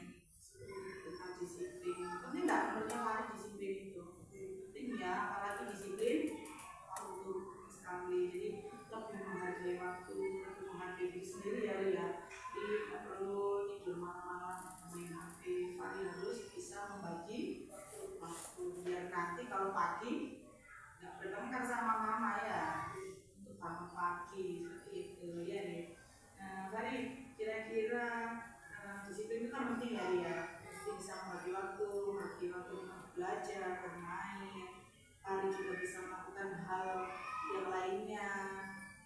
Tentang disiplin. Penting nggak menurutnya Fari disiplin itu? Penting ya, apalagi disiplin waktu sekali. Jadi lebih menghargai waktu, lebih menghargai diri sendiri ya Ria. Jadi nggak perlu tidur malam-malam main HP. Fari harus bisa membagi waktu biar nanti kalau pagi nggak bertengkar sama mama ya untuk bangun pagi seperti itu ya nih. Nah, Fari kira-kira disiplin itu kan penting ya Ria. Jadi bisa membagi waktu untuk belajar, bermain. Fari juga bisa melakukan hal yang lainnya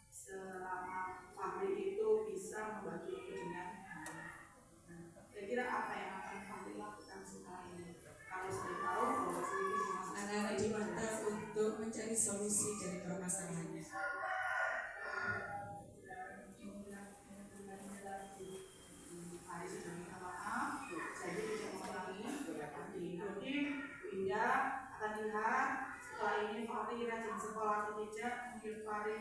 selama Fahri itu bisa membagi waktu dengan kira-kira apa yang akan Fahri lakukan setelah ini? Kalau sudah tahu bahwa sedikit masuk Anak-anak diminta untuk mencari solusi dari permasalahannya. Fahri sudah minta maaf, jadi tidak mengulangi. Nanti Winda akan lihat setelah ini Fahri rajin sekolah atau tidak. Mungkin Fahri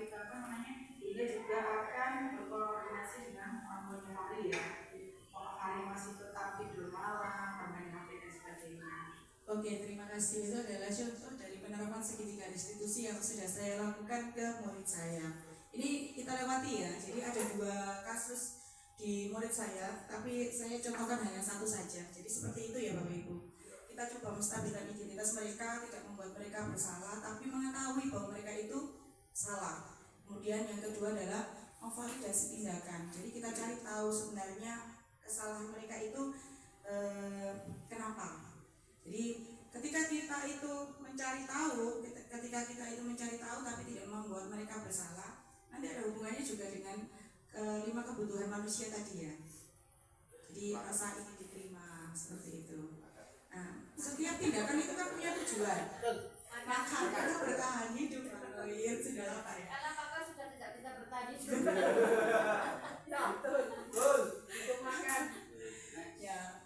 Winda juga akan berkoordinasi dengan orang tuanya Fahri ya. Kalau Fahri masih tetap tidur malam, bermain HP dan sebagainya. Oke, terima kasih. Itu adalah contoh dari penerapan segitiga restitusi yang sudah saya lakukan ke murid saya. Ini kita lewati ya. Jadi ada 2 kasus di murid saya, tapi saya contohkan hanya satu saja. Jadi seperti itu ya Bapak Ibu. Kita coba menstabilkan identitas mereka, tidak membuat mereka bersalah, tapi mengetahui bahwa mereka itu salah. Kemudian yang kedua adalah memvalidasi tindakan. Jadi kita cari tahu sebenarnya kesalahan mereka itu kenapa. Jadi ketika kita itu mencari tahu tapi tidak membuat mereka bersalah, nanti ada hubungannya juga dengan 5 kebutuhan manusia tadi ya. Jadi rasa ingin diterima seperti itu. Nah, setiap tindakan itu kan punya tujuan. Maka karena bertahan hidup, sudah apa ya? Karena kakak sudah tidak bisa bertahan hidup. Ya betul. Itu makan. Ya.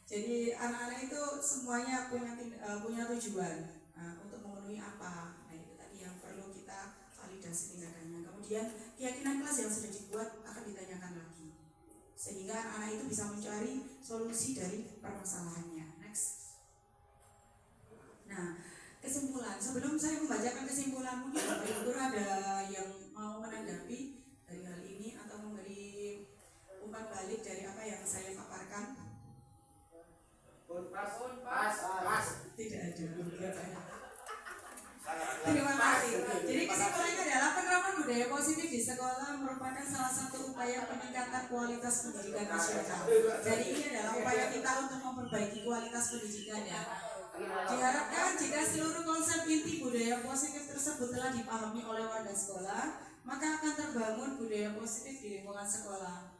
Jadi anak-anak itu semuanya punya tujuan untuk memenuhi apa. Nah itu tadi yang perlu kita validasi tindakannya. Kemudian keyakinan kelas yang sudah dibuat akan ditanyakan lagi, sehingga anak-anak itu bisa mencari solusi dari permasalahannya. Next. Nah, kesimpulan. Sebelum saya membacakan kesimpulan, mungkin Bapak Ibu ada yang mau menanggapi dari hal ini atau memberi umpan balik dari apa yang saya paparkan? Pas. Tidak ada. Terima kasih. Jadi kesimpulannya adalah penerapan budaya positif di sekolah merupakan salah satu upaya peningkatan kualitas pendidikan nasional. Jadi ini adalah upaya kita untuk memperbaiki kualitas pendidikan ya. Diharapkan jika seluruh konsep inti budaya positif tersebut telah dipahami oleh warga sekolah, maka akan terbangun budaya positif di lingkungan sekolah.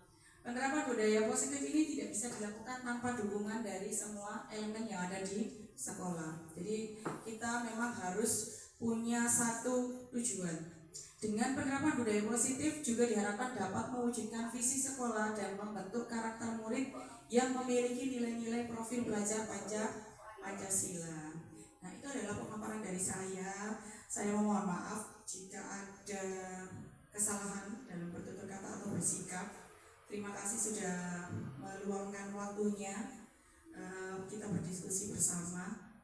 Penerapan budaya positif ini tidak bisa dilakukan tanpa dukungan dari semua elemen yang ada di sekolah. Jadi kita memang harus punya satu tujuan. Dengan penerapan budaya positif juga diharapkan dapat mewujudkan visi sekolah dan membentuk karakter murid yang memiliki nilai-nilai profil belajar Pancasila. Nah itu adalah pemaparan dari saya. Saya mohon maaf jika ada kesalahan dalam bertutur kata atau bersikap. Terima kasih sudah meluangkan waktunya kita berdiskusi bersama.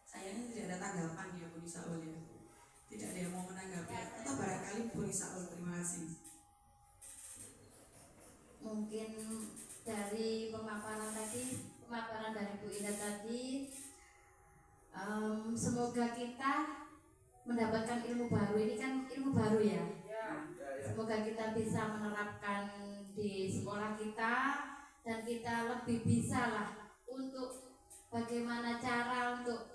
Sayangnya tidak ada tanggapan ya Bu Nisaul ya. Tidak ada yang mau menanggapi atau barangkali Bu Nisaul. Terima kasih. Mungkin dari pemaparan dari Bu Ida tadi, semoga kita mendapatkan ilmu baru. Ini kan ilmu baru ya. Semoga kita bisa menerapkan di sekolah kita dan kita lebih bisa lah untuk bagaimana cara untuk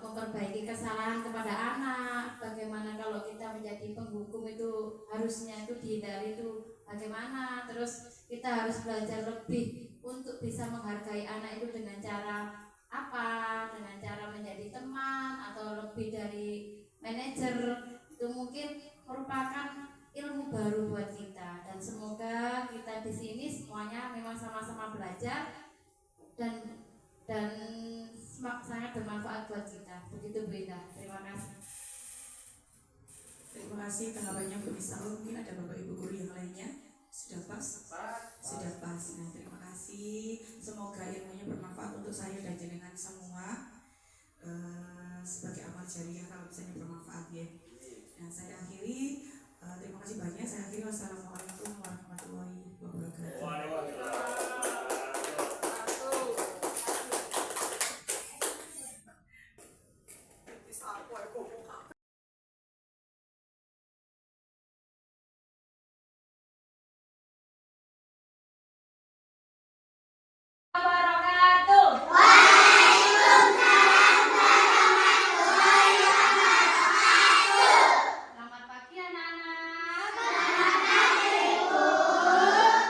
memperbaiki kesalahan kepada anak. Bagaimana kalau kita menjadi penghukum itu harusnya itu dihindari itu bagaimana. Terus kita harus belajar lebih untuk bisa menghargai anak itu dengan cara apa, dengan cara menjadi teman atau lebih dari manajer. Itu mungkin merupakan ilmu baru buat kita, dan semoga kita di sini semuanya memang sama-sama belajar dan sangat bermanfaat buat kita. Begitu Bu Ida. Terima kasih. kasih tanggapannya Bu Nisa. Mungkin ada Bapak Ibu guru yang lainnya. Sudah pas? Sudah pas. Nah, terima kasih. Semoga ilmunya bermanfaat untuk saya dan jenengan semua. Sebagai amal jariah kalau misalnya bermanfaat ya. Nah, saya akhiri. Terima kasih banyak. Saya akhiri. Wassalamualaikum warahmatullahi wabarakatuh. Selamat pagi anak-anak. Selamat pagi Bu.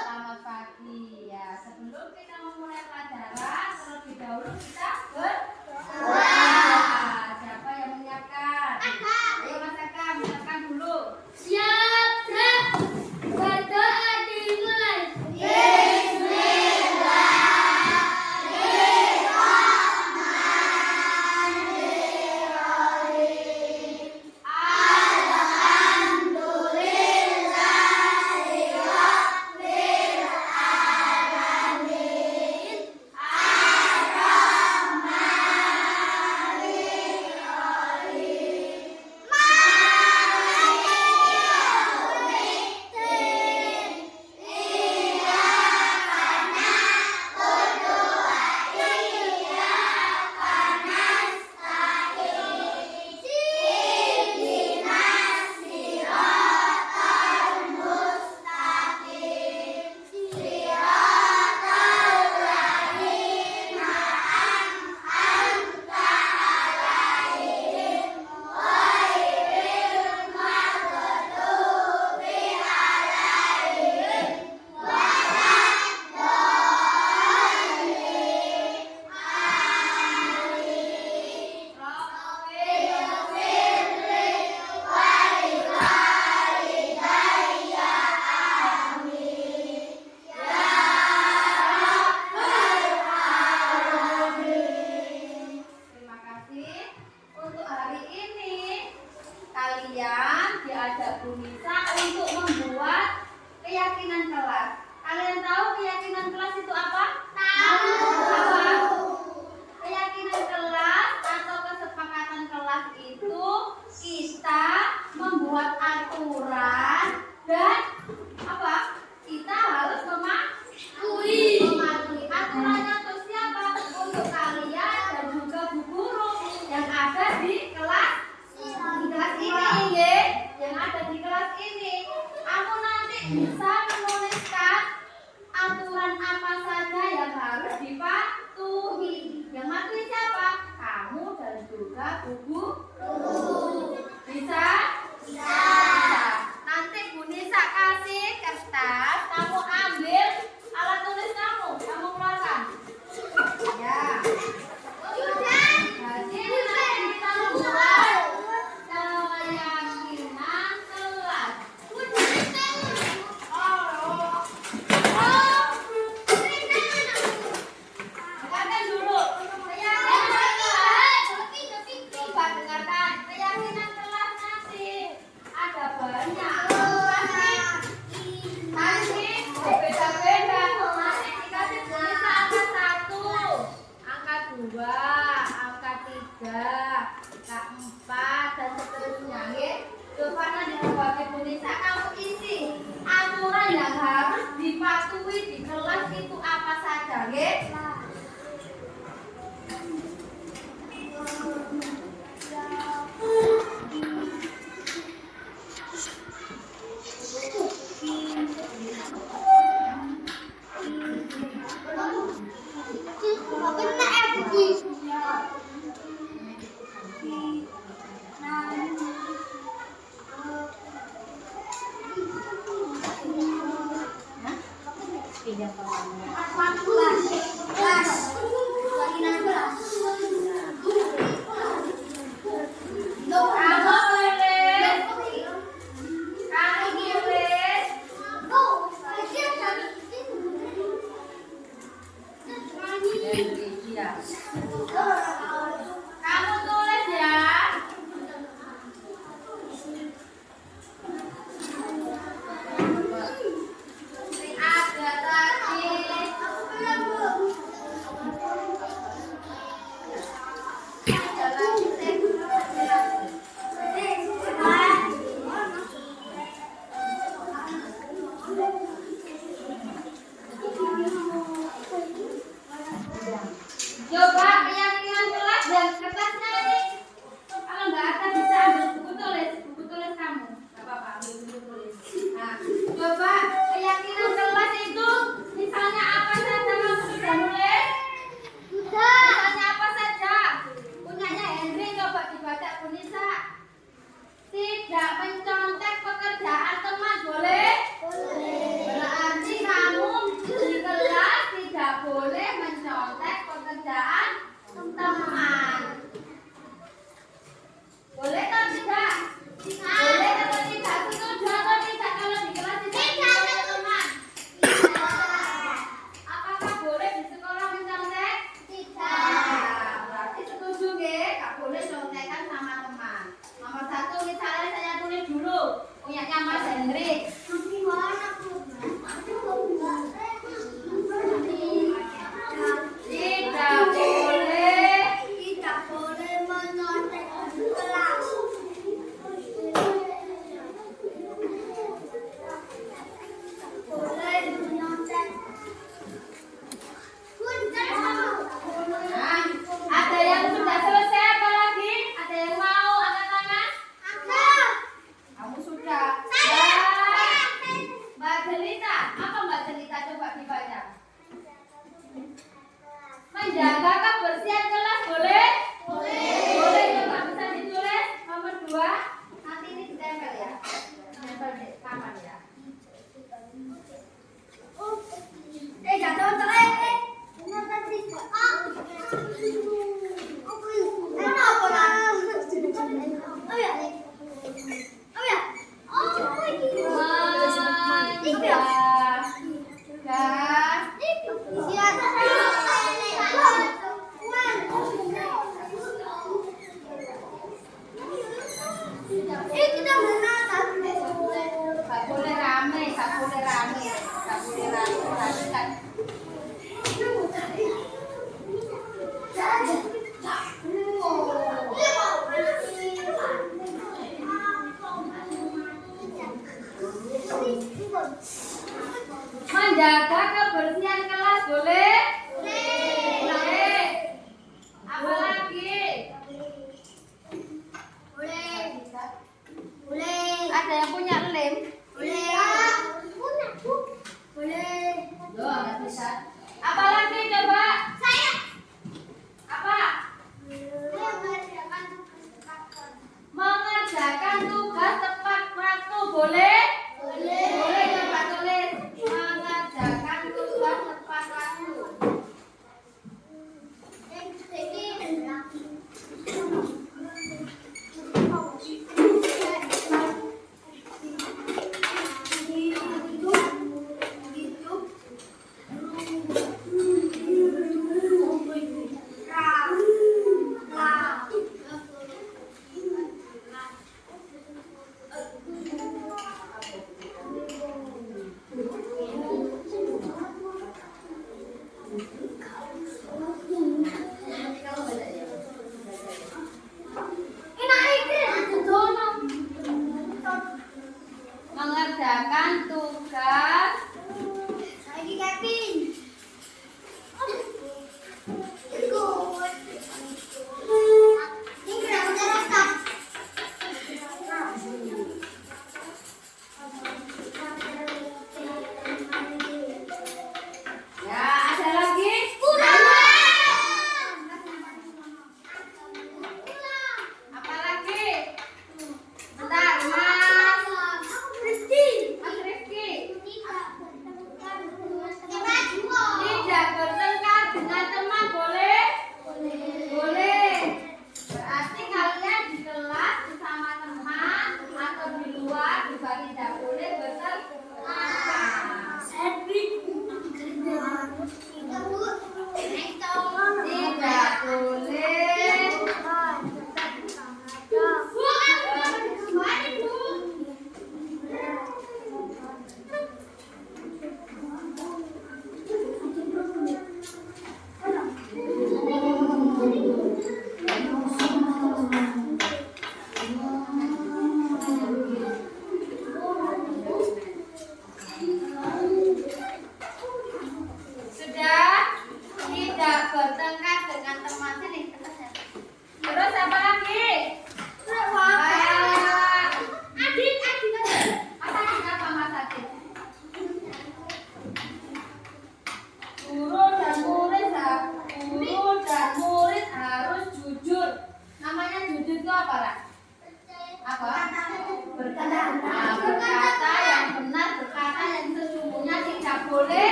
Selamat pagi ya. Sebelum kita memulai pelajaran, terlebih dahulu kita berdoa. Siapa yang menyiapkan? Ayo Mas Akam, siapkan dulu. Siap. Berdoa dimulai. Terima kasih. Untuk hari ini kalian diajak Bu Nisa untuk membuat keyakinan kelas. Kalian tahu keyakinan kelas itu apa? Tahu. Apa? Keyakinan kelas atau kesepakatan kelas itu kita membuat aturan dan apa? Kita harus mematuhi. Aturannya untuk siapa? Untuk kalian dan juga bu guru yang ada di kelas ini, ya. Yang ada di kelas ini. Kamu nanti bisa menuliskan aturan apa saja yang harus dipatuhi. Yang matuhi siapa? Kamu dan juga bu guru. Bisa? Bisa. Nanti Bu Nisa kasih kertas, kamu ambil alat tulis kamu keluarkan. Ya. Jadi nanti kita buat keyakinan kelas. Dengarkan dulu. Keyakinan kelas. Coba dengarkan. Keyakinan kelas nanti ada banyak. Nanti beda-beda. Nanti dikasih Bu Nisa angka 1, angka 2, angka 3, angka 4 dan seterusnya, ya. Coba nanti sebagai Bu Nisa kamu isi aturan yang harus dipatuhi di kelas itu apa saja, ya. Kamu tulis ya. mencontek pekerjaan teman boleh? Berarti kamu di kelas tidak boleh mencontek pekerjaan teman. Boleh atau tidak? Boleh atau tidak? Setuju atau tidak kalau di kelas tidak mencontek teman? Apakah boleh di sekolah mencontek? Tidak. Berarti setuju nggih? Gak boleh contekan sama teman. Nomor 1 misalnya saya tulis dulu punyanya Mas Hendrik. Tidak boleh mencontek di kelas. Boleh mencontek. Nah, ada yang sudah selesai apa lagi? Ada yang mau angkat tangan? Ada. Kamu sudah. Mbak Jelita, apa Mbak Jelita coba dibaca? Menjaga kebersihan kelas boleh? Boleh coba bisa ditulis nomor 2. Nanti ini ditempel ya. Tempel di kamar ya. Jatuh terlempar. Nomor 3. Gak boleh rame. Menjaga kebersihan kelas boleh? Boleh. Apa lagi? Boleh. Ada yang punya lem? Boleh. Loh, nggak bisa. Apa lagi coba? Saya. Apa? Mengerjakan tugas tepat waktu boleh? Boleh coba tulis. Mengerjakan tugas tepat waktu.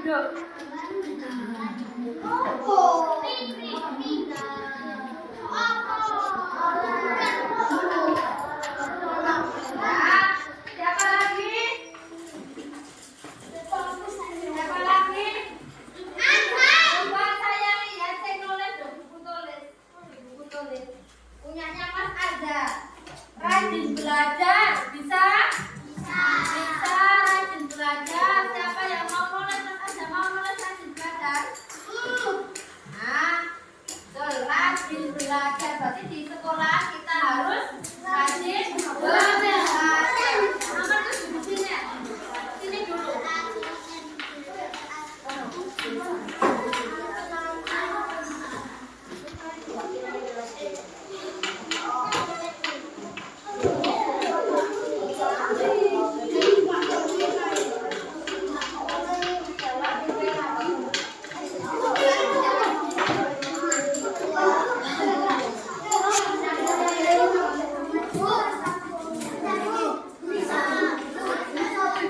duduk. Siapa lagi? Siapa lagi? Coba saya lihat, saya nulis dong, buku tulis. Punyanya Mas ada. Rajin belajar, bisa? Bisa, rajin belajar. Siapa yang mau nulis? Mas ada mau nulis rajin belajar? Nah, betul, rajin belajar. Berarti di sekolah kita harus rajin belajar. Nomor tujuh di sini ya? Sini dulu.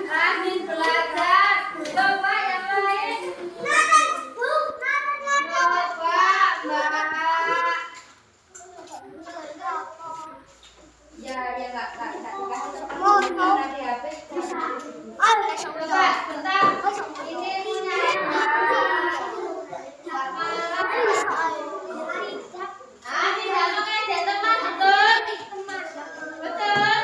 Rajin belajar. Coba yang lain. Coba, Mbak. Ya, enggak tadi habis. Coba, bentar. Ini punya tidak mengejek teman, betul? Betul?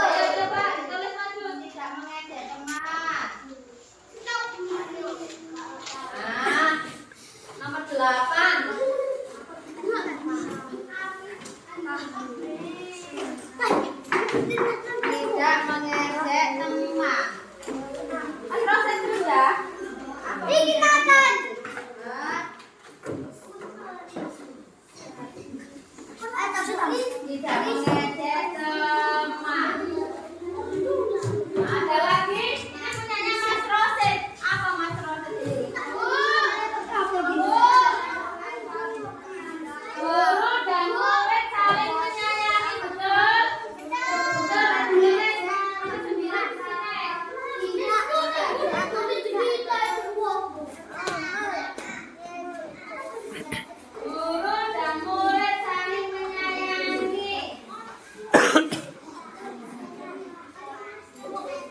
Ayo coba ditulis maju, tidak mengejek teman. Nomor 8. Tidak mengejek teman. Proses dulu ya. Tidak mengejek teman. Ada lagi? Ini punyanya Mas Rosid. Apa Mas Rosid ini? Guru dan murid saling menyayangi, betul? Betul, ditulis. Nomor 9 di sini. Guru dan murid saling menyayangi. Murid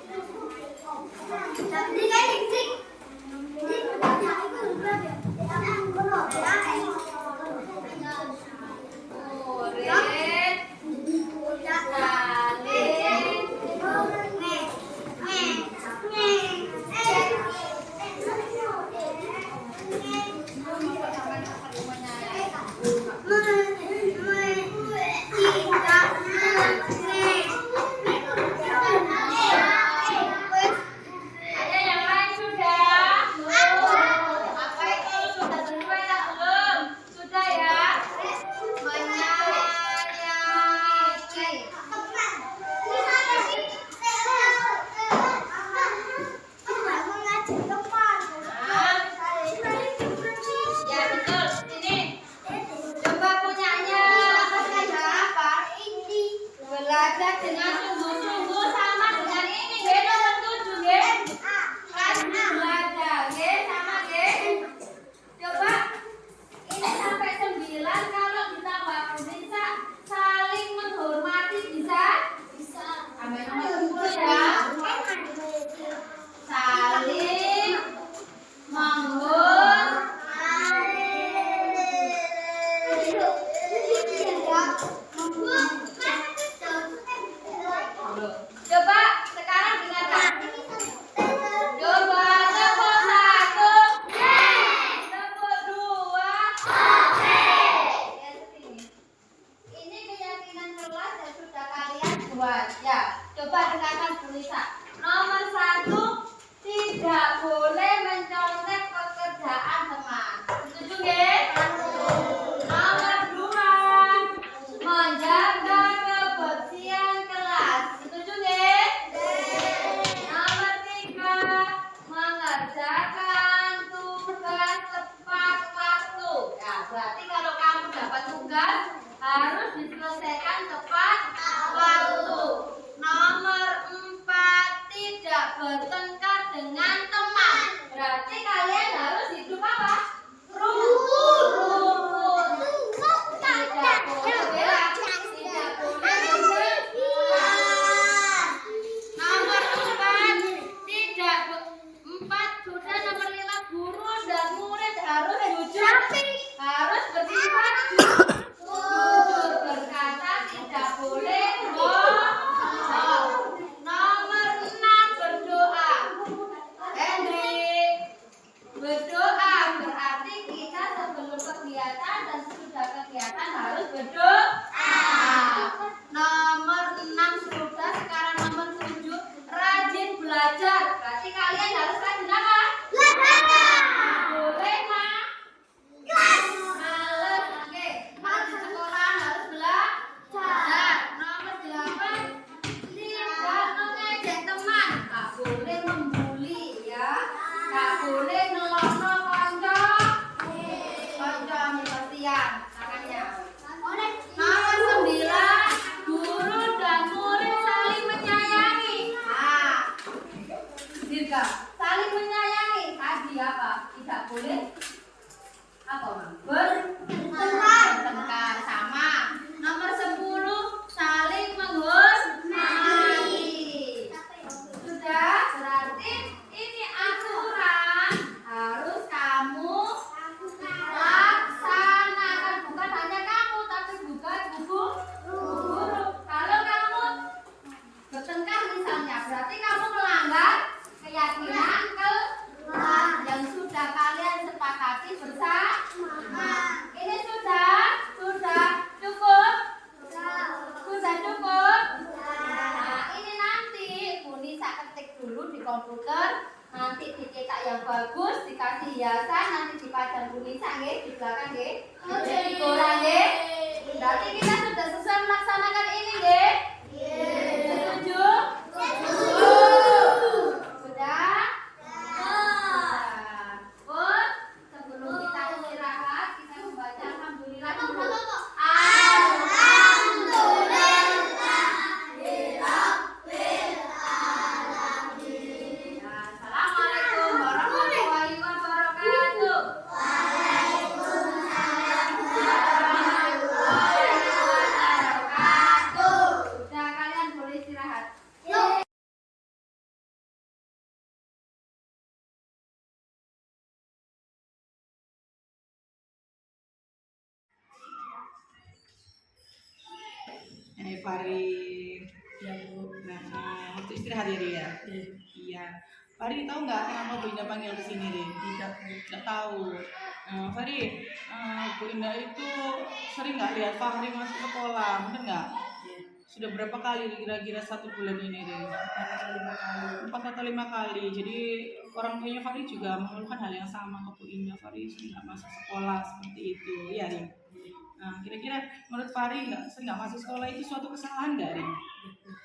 Ada yang lain sudah? Apa itu? Sudah sesuai tak belum? Sudah ya? Menyayangi. Ya betul. Ini. Coba punyanya Mas ada apa? Belajar dengan sungguh-sungguh sama dengan ini. G nomor 7 G. Rajin belajar G sama G. Coba ini sampai 9 kalau ditambah bisa saling menghormati, bisa? Sampai nomor 10 ya. Saling Coba sekarang dengarkan. Coba tepuk 1. Tepuk 2. Ya, sini. Ini keyakinan kelas yang sudah kalian buat. Ya, coba dengarkan Bu Lisa. Nomor 1, tidak boleh mencontek pekerjaan teman. Setuju nggih? Nomor 2, menjaga kebersihan kelas. Setuju nggih? Nomor 3, mengerjakan tugas tepat waktu. Ya, berarti kalau kamu dapat tugas harus diselesaikan tepat waktu. Nomor 4, tidak bertengkar dengan teman. komputer, nanti dicetak yang bagus, dikasih hiasan, nanti dipajang tulisan nggih di belakang nggih. Di koran nggih. Berarti kita sudah selesai melaksanakan ini nggih? Setuju? Sudah? Pun sebelum kita istirahat, kita membaca alhamdulillah dulu. Assalamualaikum warahmatullahi wabarakatuh. Sudah, kalian boleh istirahat. Fari, ya Bu. Nah, waktu istirahat ya dia. Iya. Fari tahu nggak kenapa Bu Indah panggil ke sini deh? Tidak tahu. Fari, Bu Indah itu sering nggak lihat Fahri masuk sekolah, bener nggak? Sudah berapa kali kira-kira 1 bulan ini deh? 4 atau 5 kali. Jadi orang tuanya Fahri juga mengeluhkan hal yang sama ke Bu Indah. Fahri sering nggak masuk sekolah seperti itu, ya Rin. Nah, kira-kira menurut Fahri nggak masuk sekolah itu suatu kesalahan nggak, Rin?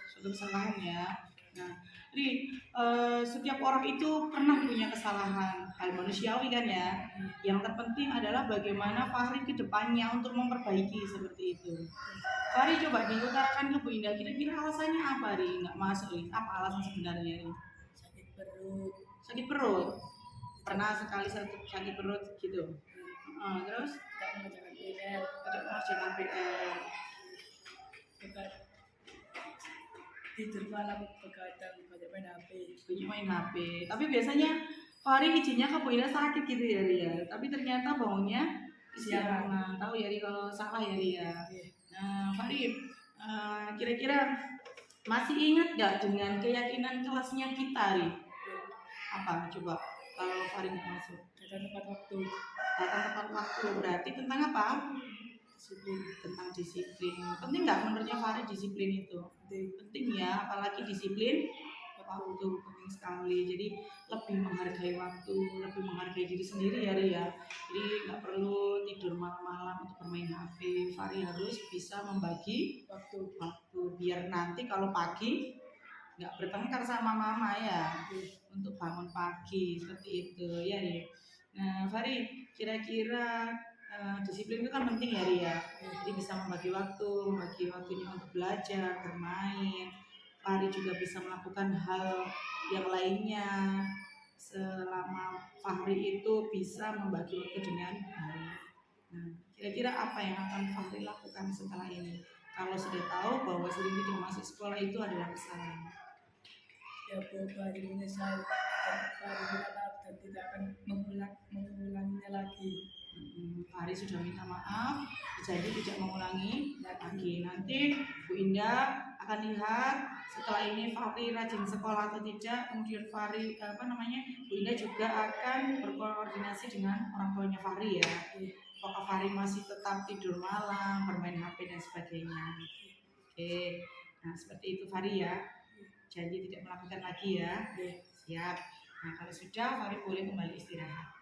Suatu kesalahan ya. Nah, Rin, setiap orang itu pernah punya kesalahan, hal manusiawi kan ya. Yang terpenting adalah bagaimana Fahri ke depannya untuk memperbaiki seperti itu. Fahri coba diutarakan ke Bu Indah, kira-kira alasannya apa, Rin? Nggak masuk, Rin? Apa alasan sebenarnya, Rin? Sakit perut. Pernah sekali sakit perut gitu. Terus? Tidak mengerjakan PR. Tidur malam begadang, banyak main HP. Banyak main HP. Tapi biasanya Fahri izinnya ke Bu Indah sakit gitu ya Ria. Tapi ternyata bangunnya siang. Nah, tahu ya Ria kalau salah ya Ria. Nah, Fahri kira-kira masih ingat nggak dengan keyakinan kelasnya kita, Ri? Apa coba kalau Fahri nggak masuk? Datang tepat waktu. Datang tepat waktu berarti tentang apa? Disiplin. Tentang disiplin. Penting nggak menurutnya Fahri disiplin itu? Penting ya, apalagi disiplin waktu penting sekali. Jadi lebih menghargai waktu, lebih menghargai diri sendiri ya Ria. Jadi nggak perlu tidur malam-malam untuk bermain HP. Fahri harus bisa membagi waktu biar nanti kalau pagi nggak bertengkar sama mama ya, untuk bangun pagi seperti itu ya Ria. Nah Fahri, kira-kira disiplin itu kan penting ya Ria. Jadi bisa membagi waktunya untuk belajar, bermain. Fahri juga bisa melakukan hal yang lainnya selama Fahri itu bisa membagi waktu dengan baik. Nah, kira-kira apa yang akan Fahri lakukan setelah ini? Kalau sudah tahu bahwa sering tidak masuk sekolah itu adalah kesalahan. Ya Bu, Fahri menyesal dan Fahri minta maaf dan tidak akan mengulanginya lagi. Fahri sudah minta maaf, jadi tidak mengulangi lagi. Nanti Bu Indah akan lihat setelah ini Fahri rajin sekolah atau tidak. Kemudian Fahri Bu Indah juga akan berkoordinasi dengan orang tuanya Fahri ya. Apakah Fahri masih tetap tidur malam, bermain HP dan sebagainya. Oke, nah seperti itu Fahri ya. Janji tidak melakukan lagi ya. Siap. Nah kalau sudah Fahri boleh kembali istirahat.